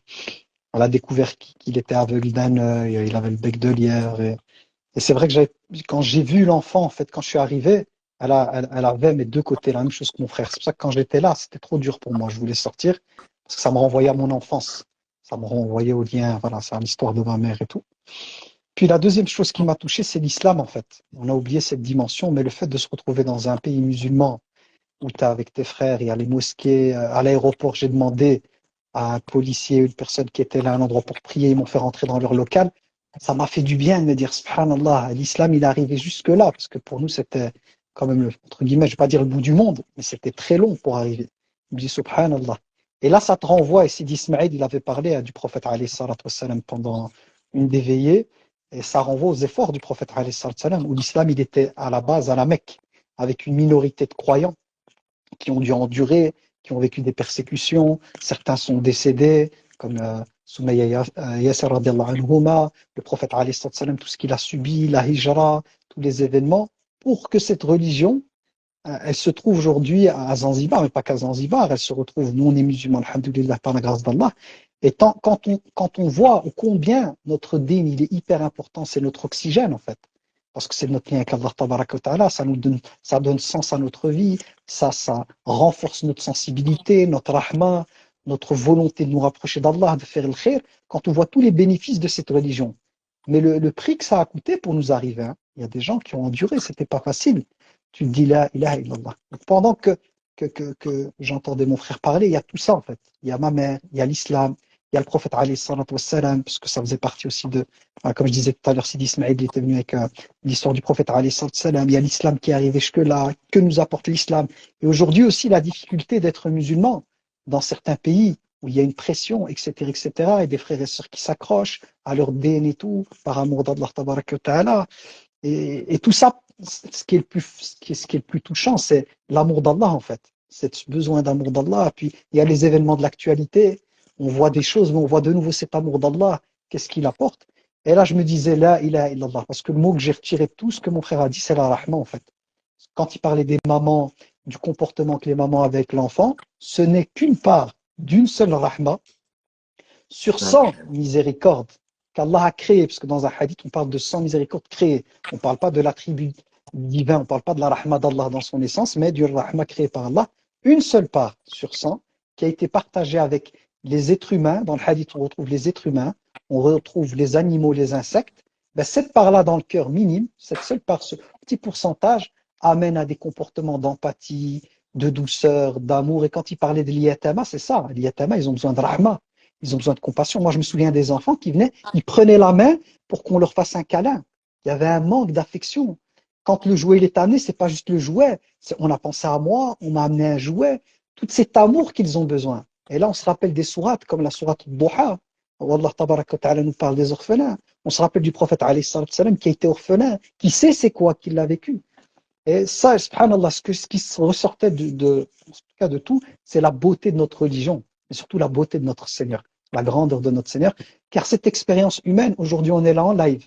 On a découvert qu'il était aveugle d'un œil, il avait le bec de lièvre. Et c'est vrai que quand j'ai vu l'enfant, en fait, quand je suis arrivé, elle avait mes deux côtés, la même chose que mon frère. C'est pour ça que quand j'étais là, c'était trop dur pour moi. Je voulais sortir parce que ça me renvoyait à mon enfance. Ça me renvoyait au lien, voilà, c'est à l'histoire de ma mère et tout. Puis la deuxième chose qui m'a touché, c'est l'islam, en fait. On a oublié cette dimension, mais le fait de se retrouver dans un pays musulman où tu es avec tes frères, il y a les mosquées, à l'aéroport, j'ai demandé à un policier, une personne qui était là, un endroit pour prier, ils m'ont fait rentrer dans leur local. Ça m'a fait du bien de me dire, subhanallah, l'islam, il est arrivé jusque-là, parce que pour nous, c'était quand même, entre guillemets, je vais pas dire le bout du monde, mais c'était très long pour arriver. Je me dis, subhanallah. Et là, ça te renvoie, et Sidi Ismaïl, il avait parlé du prophète, alayhi salatu wassalam, pendant une des veillées, Et ça renvoie aux efforts du prophète alayhi salam, où l'islam il était à la base à la Mecque, avec une minorité de croyants qui ont dû endurer, qui ont vécu des persécutions. Certains sont décédés, comme Soumaïa Yasser radiallahu anhuma, le prophète alayhi salam, tout ce qu'il a subi, la hijra, tous les événements, pour que cette religion, elle se trouve aujourd'hui à Zanzibar, mais pas qu'à Zanzibar, elle se retrouve, nous on est musulmans, alhamdoulilah, par la grâce d'Allah. Et quand on voit combien notre dîn, il est hyper important, c'est notre oxygène en fait. Parce que c'est notre lien avec Allah tabaraka wa ta'ala, ça donne sens à notre vie, ça renforce notre sensibilité, notre rahma, notre volonté de nous rapprocher d'Allah, de faire le khair, quand on voit tous les bénéfices de cette religion. Mais le prix que ça a coûté pour nous arriver, hein, il y a des gens qui ont enduré, c'était pas facile. Tu te dis la ilaha illallah. Pendant que j'entendais mon frère parler, il y a tout ça en fait. Il y a ma mère, il y a l'islam, il y a le prophète alayhi salatu wassalam, parce que ça faisait partie aussi de, comme je disais tout à l'heure, Sidi Ismaël il était venu avec l'histoire du prophète alayhi salatu wassalam, il y a l'islam qui est arrivé jusque-là, que nous apporte l'islam. Et aujourd'hui aussi la difficulté d'être musulman dans certains pays où il y a une pression, etc., etc., et des frères et sœurs qui s'accrochent à leur dîn et tout, par amour d'Allah tabaraka wa ta'ala. Et tout ça, ce qui est le plus touchant, c'est l'amour d'Allah en fait. C'est besoin d'amour d'Allah. Puis il y a les événements de l'actualité. On voit des choses, mais on voit de nouveau cet amour d'Allah. Qu'est-ce qu'il apporte? Et là, je me disais, la ilaha illallah. Parce que le mot que j'ai retiré de tout ce que mon frère a dit, c'est la rahma en fait. Quand il parlait des mamans, du comportement que les mamans avaient avec l'enfant, ce n'est qu'une part d'une seule rahma sur 100 miséricordes qu'Allah a créées, parce que dans un hadith, on parle de 100 miséricordes créées. On ne parle pas de l'attribut divin, on ne parle pas de la rahma d'Allah dans son essence, mais du rahma créé par Allah. Une seule part sur 100 qui a été partagée avec les êtres humains. Dans le hadith, on retrouve les êtres humains, on retrouve les animaux, les insectes. Ben, cette part-là dans le cœur minime, cette seule part, ce petit pourcentage, amène à des comportements d'empathie, de douceur, d'amour. Et quand il parlait de l'iyatama, c'est ça. L'iyatama, ils ont besoin de rahma. Ils ont besoin de compassion. Moi, je me souviens des enfants qui venaient, ils prenaient la main pour qu'on leur fasse un câlin. Il y avait un manque d'affection. Quand le jouet il est amené, c'est pas juste le jouet. On a pensé à moi, on m'a amené un jouet. Tout cet amour qu'ils ont besoin. Et là, on se rappelle des sourates comme la sourate Duha, où Allah tabaraka wa ta'ala nous parle des orphelins. On se rappelle du prophète alayhi salam qui a été orphelin, qui sait c'est quoi, qui l'a vécu. Et ça, subhanallah, ce qui ressortait en tout cas de tout, c'est la beauté de notre religion, mais surtout la beauté de notre Seigneur, la grandeur de notre Seigneur. Car cette expérience humaine, aujourd'hui, on est là en live.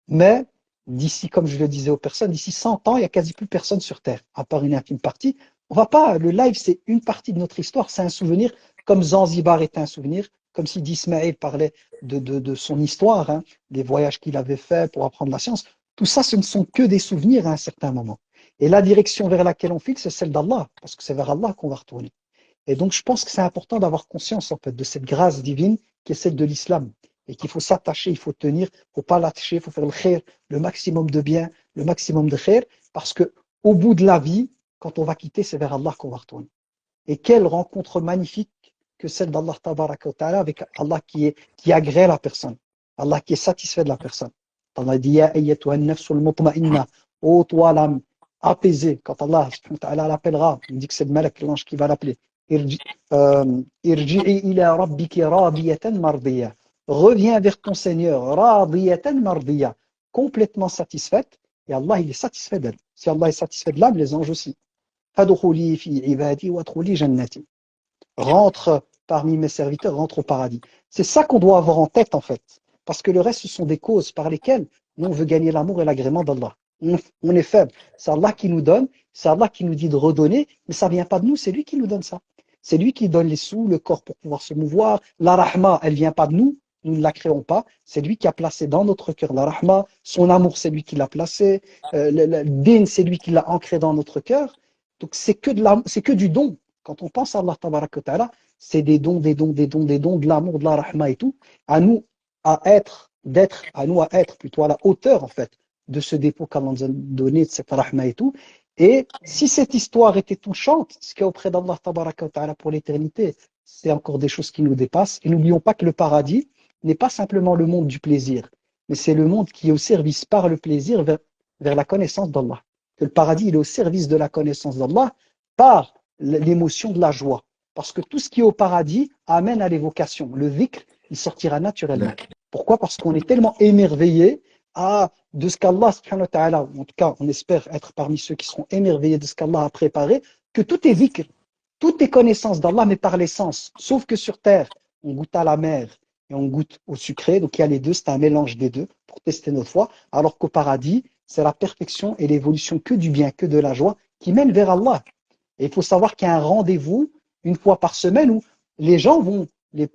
Mais d'ici, comme je le disais aux personnes, d'ici 100 ans, il n'y a quasi plus personne sur Terre, à part une infime partie. On va pas, le live, c'est une partie de notre histoire, c'est un souvenir, comme Zanzibar est un souvenir, comme si Ismaël parlait de son histoire, hein, des voyages qu'il avait faits pour apprendre la science. Tout ça, ce ne sont que des souvenirs à un certain moment. Et la direction vers laquelle on file, c'est celle d'Allah, parce que c'est vers Allah qu'on va retourner. Et donc, je pense que c'est important d'avoir conscience, en fait, de cette grâce divine qui est celle de l'islam. Et qu'il faut s'attacher, il faut tenir, il ne faut pas lâcher, il faut faire le khair, le maximum de bien, le maximum de khair, parce que au bout de la vie, quand on va quitter, c'est vers Allah qu'on va retourner. Et quelle rencontre magnifique que celle d'Allah tabaraka wa ta'ala avec Allah qui agrée la personne, Allah qui est satisfait de la personne. Allah dit ya ayyatuha an-nafsul mutma'inna, ô toi l'âme apaisée. Quand Allah subhanahu wa ta'ala l'appellera, il dit que c'est le malak, l'ange qui va l'appeler. Irji'i ila rabbiki radiyatan mardiya. Reviens vers ton Seigneur, radiyatan mardiya, complètement satisfaite. Et Allah, il est satisfait d'elle. Si Allah est satisfait de l'âme, les anges aussi. Fadkhuli fi ibadi wadkhuli jannati. Rentre parmi mes serviteurs, rentre au paradis. C'est ça qu'on doit avoir en tête, en fait. Parce que le reste, ce sont des causes par lesquelles nous, on veut gagner l'amour et l'agrément d'Allah. On est faible. C'est Allah qui nous donne, c'est Allah qui nous dit de redonner, mais ça ne vient pas de nous, c'est lui qui nous donne ça. C'est lui qui donne les sous, le corps pour pouvoir se mouvoir. La rahma, elle ne vient pas de nous, nous ne la créons pas. C'est lui qui a placé dans notre cœur la rahma. Son amour, c'est lui qui l'a placé. Le din, c'est lui qui l'a ancré dans notre cœur. Donc c'est que du don. Quand on pense à Allah tabaraka wa ta'ala, c'est des dons, de l'amour, de la rahma et tout. À nous à être plutôt à la hauteur en fait de ce dépôt qu'Allah nous a donné, de cette rahma et tout. Et si cette histoire était touchante, ce qu'il y a auprès d'Allah tabaraka wa ta'ala pour l'éternité, c'est encore des choses qui nous dépassent. Et n'oublions pas que le paradis n'est pas simplement le monde du plaisir, mais c'est le monde qui est au service par le plaisir vers la connaissance d'Allah. Que le paradis il est au service de la connaissance d'Allah par l'émotion de la joie. Parce que tout ce qui est au paradis amène à l'évocation. Le dhikr, il sortira naturellement. Pourquoi? Parce qu'on est tellement émerveillé de ce qu'Allah, subhanahu wa ta'ala, en tout cas, on espère être parmi ceux qui seront émerveillés de ce qu'Allah a préparé, que tout est dhikr, tout est connaissance d'Allah, mais par l'essence. Sauf que sur terre, on goûte à la mer et on goûte au sucré, donc il y a les deux, c'est un mélange des deux pour tester notre foi, alors qu'au paradis, c'est la perfection et l'évolution que du bien, que de la joie, qui mène vers Allah. Et il faut savoir qu'il y a un rendez-vous une fois par semaine où les gens vont, les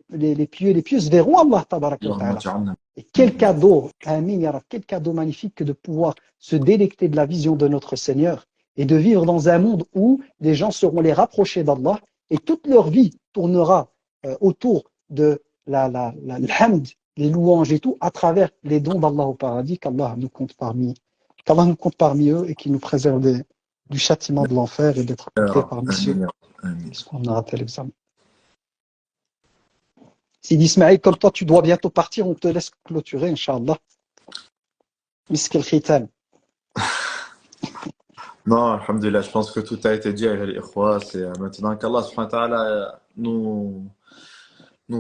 pieux et les pieuses verront Allah, tabaraka wa ta'ala. Et quel cadeau, amin, ya Rab, quel cadeau magnifique que de pouvoir se délecter de la vision de notre Seigneur et de vivre dans un monde où les gens seront les rapprochés d'Allah et toute leur vie tournera autour de l'hamd, les louanges et tout, à travers les dons d'Allah au paradis, qu'Allah nous compte parmi eux et qu'il nous préserve du châtiment de l'enfer et d'être compté parmi ceux qui ont raté l'examen. Sidi Ismaïl, comme toi, tu dois bientôt partir, on te laisse clôturer, Inch'Allah. Misk al-Khitan. Non, alhamdulillah, je pense que tout a été dit avec les ikhwa. C'est maintenant qu'Allah subhanahu wa ta'ala nous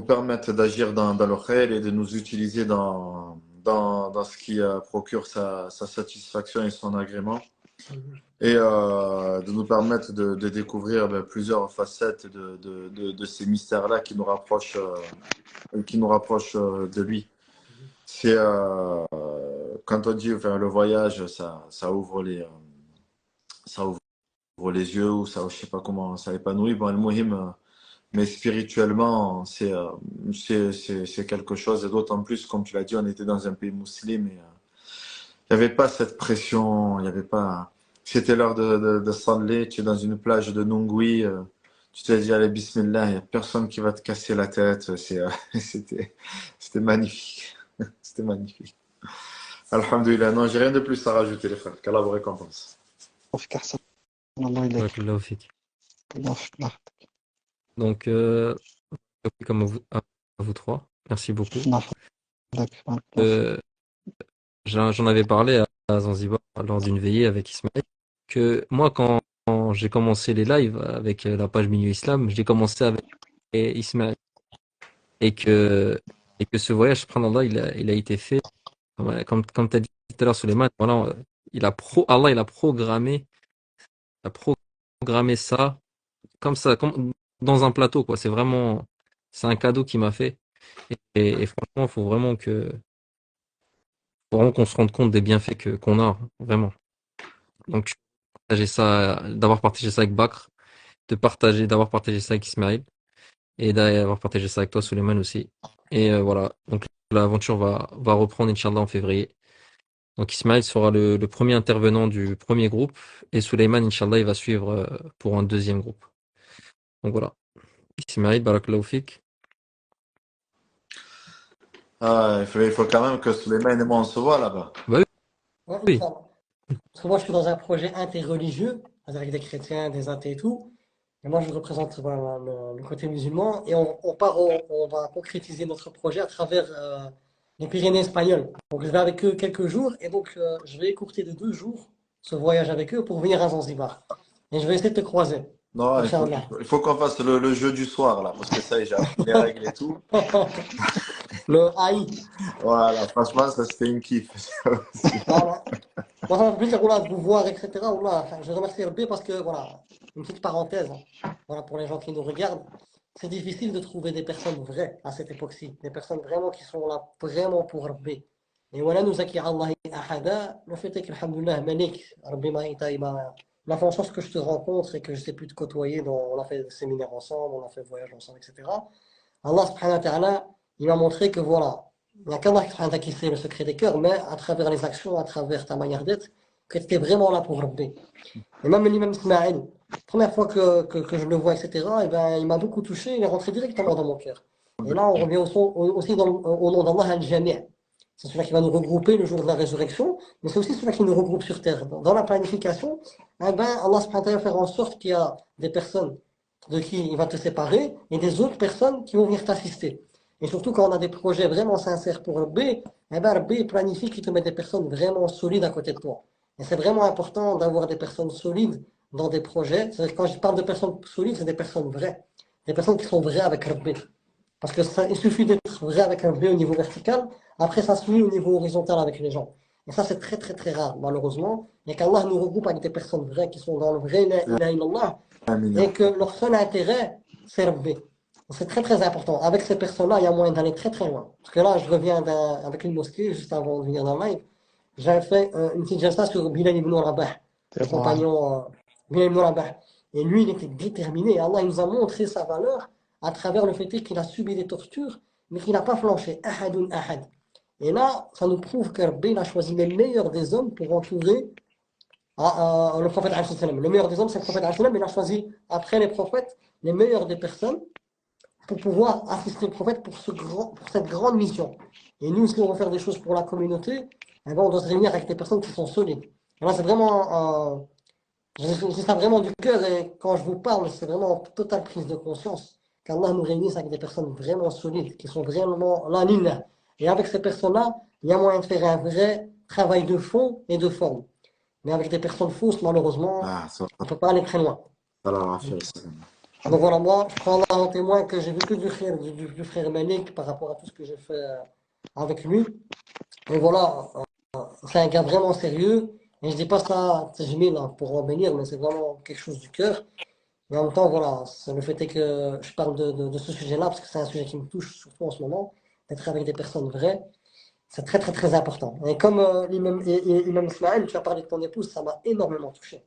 permette d'agir dans le khair et de nous utiliser dans ce qui procure sa satisfaction et son agrément. Et de nous permettre de découvrir plusieurs facettes de ces mystères-là qui nous rapprochent de lui. C'est quand on dit faire le voyage, ça ouvre les yeux, ou ça, je sais pas comment ça épanouit. Bon, le muhim, mais spirituellement, c'est quelque chose. Et d'autant plus, comme tu l'as dit, on était dans un pays musulman et il n'y avait pas cette pression, il n'y avait pas. C'était l'heure de saler, tu es dans une plage de Nungui, tu te dis, allez, bismillah, il n'y a personne qui va te casser la tête. C'était magnifique. C'était magnifique. Alhamdulillah. Non, j'ai rien de plus à rajouter, les frères. Qu'Allah vous récompense. Barakallahu fik. Donc, comme à vous trois, merci beaucoup. J'en avais parlé à Zanzibar lors d'une veillée avec Ismaël, que moi, quand j'ai commencé les lives avec la page Milieu Islam, j'ai commencé avec Ismaël. Et que ce voyage, subhanallah, il a été fait, comme tu as dit tout à l'heure, Souleymane, voilà, Allah, il a programmé ça, comme ça, comme dans un plateau, quoi. C'est un cadeau qu'il m'a fait. Et franchement, il faut vraiment qu'on se rende compte des bienfaits qu'on a, vraiment. Donc, d'avoir partagé ça avec Bakr, d'avoir partagé ça avec Ismaël, et d'avoir partagé ça avec toi, Souleymane, aussi. Et voilà. Donc, l'aventure va reprendre, Inch'Allah, en février. Donc, Ismaël sera le premier intervenant du premier groupe, et Souleymane, Inch'Allah, il va suivre pour un deuxième groupe. Donc, voilà. Ismaël, barakallahu fik. Il faut quand même que Souleymane et moi on se voit là-bas. Bah Ouais, oui. parce que moi, je suis dans un projet interreligieux, avec des chrétiens, des athées et tout. Et moi, je représente voilà, le côté musulman. Et on va concrétiser notre projet à travers les Pyrénées espagnoles. Donc, je vais avec eux quelques jours. Et donc, je vais écourter de 2 jours ce voyage avec eux pour venir à Zanzibar. Et je vais essayer de te croiser. Non, Inch'Allah. il faut qu'on fasse le jeu du soir là, parce que ça y est, j'ai appris les règles et tout. Le AI. Voilà, franchement, ça c'était une kiff. Voilà. Moi, ça m'a fait plaisir voilà, de vous voir, etc. Voilà. Enfin, je remercie RB parce que, voilà, une petite parenthèse, voilà, pour les gens qui nous regardent, c'est difficile de trouver des personnes vraies à cette époque-ci, des personnes vraiment qui sont là vraiment pour RB. Et voilà, nous acquis Allah ahada, le fait est que, alhamdoulilah, Malik, RB il a fait en sorte que je te rencontre et que je sais plus te côtoyer. On a fait des séminaires ensemble, on a fait des voyages ensemble, etc. Allah subhanahu wa ta'ala, il m'a montré que voilà, il n'y a qu'Allah subhanahu wa ta'ala qui sait le secret des cœurs, mais à travers les actions, à travers ta manière d'être, que tu étais vraiment là pour Rabbi. Et même l'imam Ismaël, première fois que je le vois, etc., et ben, il m'a beaucoup touché, il est rentré directement dans mon cœur. Et là, on revient aussi au nom d'Allah al-Jami'. C'est celui qui va nous regrouper le jour de la résurrection, mais c'est aussi celui qui nous regroupe sur terre. Dans la planification, eh ben, Allah subhanahu wa ta'ala va faire en sorte qu'il y a des personnes de qui il va te séparer et des autres personnes qui vont venir t'assister. Et surtout quand on a des projets vraiment sincères pour le B, eh ben, le B planifie qu'il te met des personnes vraiment solides à côté de toi. Et c'est vraiment important d'avoir des personnes solides dans des projets. C'est-à-dire que quand je parle de personnes solides, c'est des personnes vraies. Des personnes qui sont vraies avec le B. Parce que ça, il suffit d'être vrai avec un vrai au niveau vertical, après ça se lie au niveau horizontal avec les gens. Et ça, c'est très très très rare, malheureusement. Et qu'Allah nous regroupe avec des personnes vraies qui sont dans le vrai La ilaha illallah, Amin. et que leur seul intérêt, c'est Rabbi. C'est très très important. Avec ces personnes-là, il y a moyen d'aller très très loin. Parce que là, je reviens avec une mosquée, juste avant de venir dans le live. J'avais fait une petite jalsa sur Bilal ibn Rabah, le compagnon Bilal ibn Rabah. Et lui, il était déterminé. Allah il nous a montré sa valeur à travers le fait qu'il a subi des tortures, mais qu'il n'a pas flanché. Ahadun ahad. Et là, ça nous prouve que Rabbi il a choisi les meilleurs des hommes pour entourer le prophète alayhi salam. Le meilleur des hommes, c'est le prophète alayhi salam. Il a choisi, après les prophètes, les meilleurs des personnes pour pouvoir assister le prophète pour cette grande mission. Et nous, si on veut faire des choses pour la communauté, eh ben, on doit se réunir avec des personnes qui sont solides. Et là, c'est vraiment, je dis ça vraiment du cœur, et quand je vous parle, c'est vraiment une totale prise de conscience qu'Allah nous réunisse avec des personnes vraiment solides, qui sont vraiment la ligne. Et avec ces personnes-là, il y a moyen de faire un vrai travail de fond et de forme. Mais avec des personnes fausses, malheureusement, on ne peut pas aller très loin. Donc voilà, moi, je prends là en témoin que j'ai vu que du frère Malik par rapport à tout ce que j'ai fait avec lui. Et voilà, c'est un gars vraiment sérieux. Et je dis pas ça, je mets là pour en bénir, mais c'est vraiment quelque chose du cœur. Et en même temps, voilà, le fait est que je parle de ce sujet-là, parce que c'est un sujet qui me touche, surtout en ce moment, d'être avec des personnes vraies, c'est très très très important. Et comme l'imam Ismaël, tu as parlé de ton épouse, ça m'a énormément touché.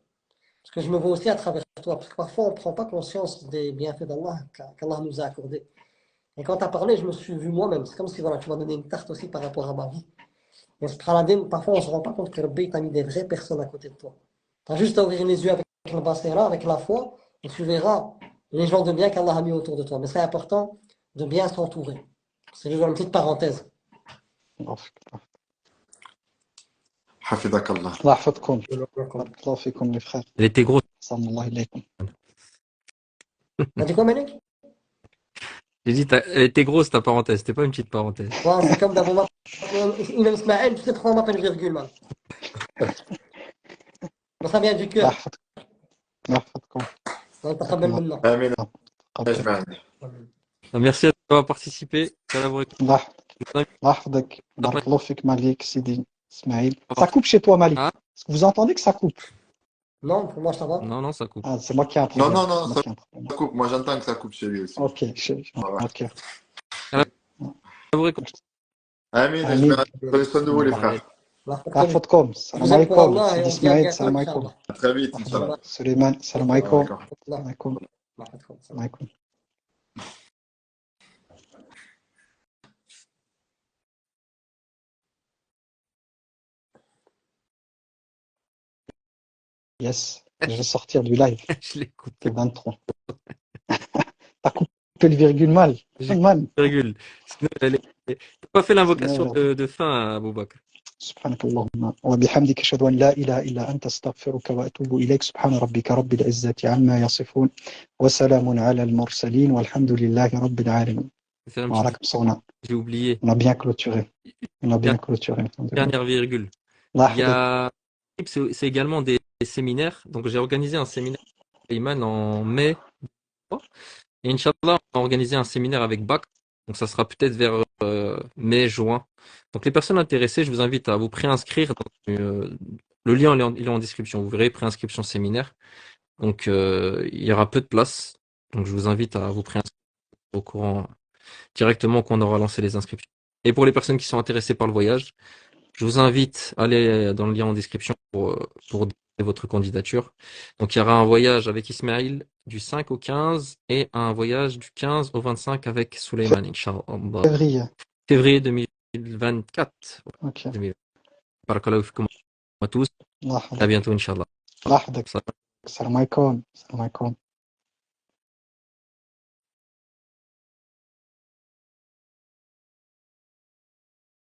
Parce que je me vois aussi à travers toi, parce que parfois on ne prend pas conscience des bienfaits d'Allah qu'Allah nous a accordés. Et quand tu as parlé, je me suis vu moi-même. C'est comme si voilà, tu m'as donné une tarte aussi par rapport à ma vie. Et subhanallah, parfois on ne se rend pas compte que Rabbi t'a mis des vraies personnes à côté de toi. Tu as juste à ouvrir les yeux avec le basira, avec la foi, et tu verras les gens de bien qu'Allah a mis autour de toi. Mais c'est important de bien s'entourer. C'est juste une petite parenthèse. حفظك الله. الله يحفظكم. بارك الله فيكم les frères. Elle était grosse. صلى الله عليكم. T'as dit quoi, Malik? J'ai dit, elle était grosse ta parenthèse, c'était pas une petite parenthèse. Ouais, c'est comme d'abord, Imam Ismaël, tu sais pourquoi on m'appelle virgule, man. Ça vient du الله cœur. يحفظكم. الله يحفظكم. Donc, تقبل منا. آمين. تقبل. أجمعين. Merci d'avoir participé. الله يحفظك. بارك الله فيك مالك سيدي اسماعيل. Ça coupe chez toi, Malik. Ah. Est-ce que vous entendez que ça coupe? Non, pour moi, ça va. Non, non, ça coupe. Ah, c'est moi qui ai un problème. Non, non, non, ça coupe. Moi, j'entends que ça coupe chez lui aussi. Ok, ok. Amin. Prenez soin de vous, les frères. الله يحفظكم. السلام عليكم سيدي اسماعيل. السلام عليكم. À très vite, Inch'Allah. سليمان السلام عليكم. السلام عليكم. السلام عليكم. Yes, je vais sortir du live. Je l'ai coupé. C'est 23. T'as coupé le virgule mal. Virgule. T'as pas fait l'invocation de fin à Abou Bakr. سبحانك اللهم وبحمدك أشهد أن لا إله إلا أنت أستغفرك وأتوب إليك سبحان ربك رب العزة عما يصفون وسلام على المرسلين والحمد لله رب العالمين. J'ai oublié. On a bien clôturé. Dernière virgule. C'est également des séminaires. Donc j'ai organisé un séminaire avec Ayman en mai. Et Inch'Allah, on va organiser un séminaire avec Bakr. Donc ça sera peut-être vers mai, juin. Donc les personnes intéressées, je vous invite à vous préinscrire. Le lien il est en description. Vous verrez préinscription séminaire. Donc il y aura peu de place. Donc je vous invite à vous préinscrire au courant directement quand on aura lancé les inscriptions. Et pour les personnes qui sont intéressées par le voyage, je vous invite à aller dans le lien en description pour donner votre candidature. Donc il y aura un voyage avec Ismaël du 5 au 15 et un voyage du 15 au 25 avec Souleymane, Inch'Allah. Février 2024. Ok. Barakallahu fikoum à tous. À bientôt, Inch'Allah. Salam alaikum.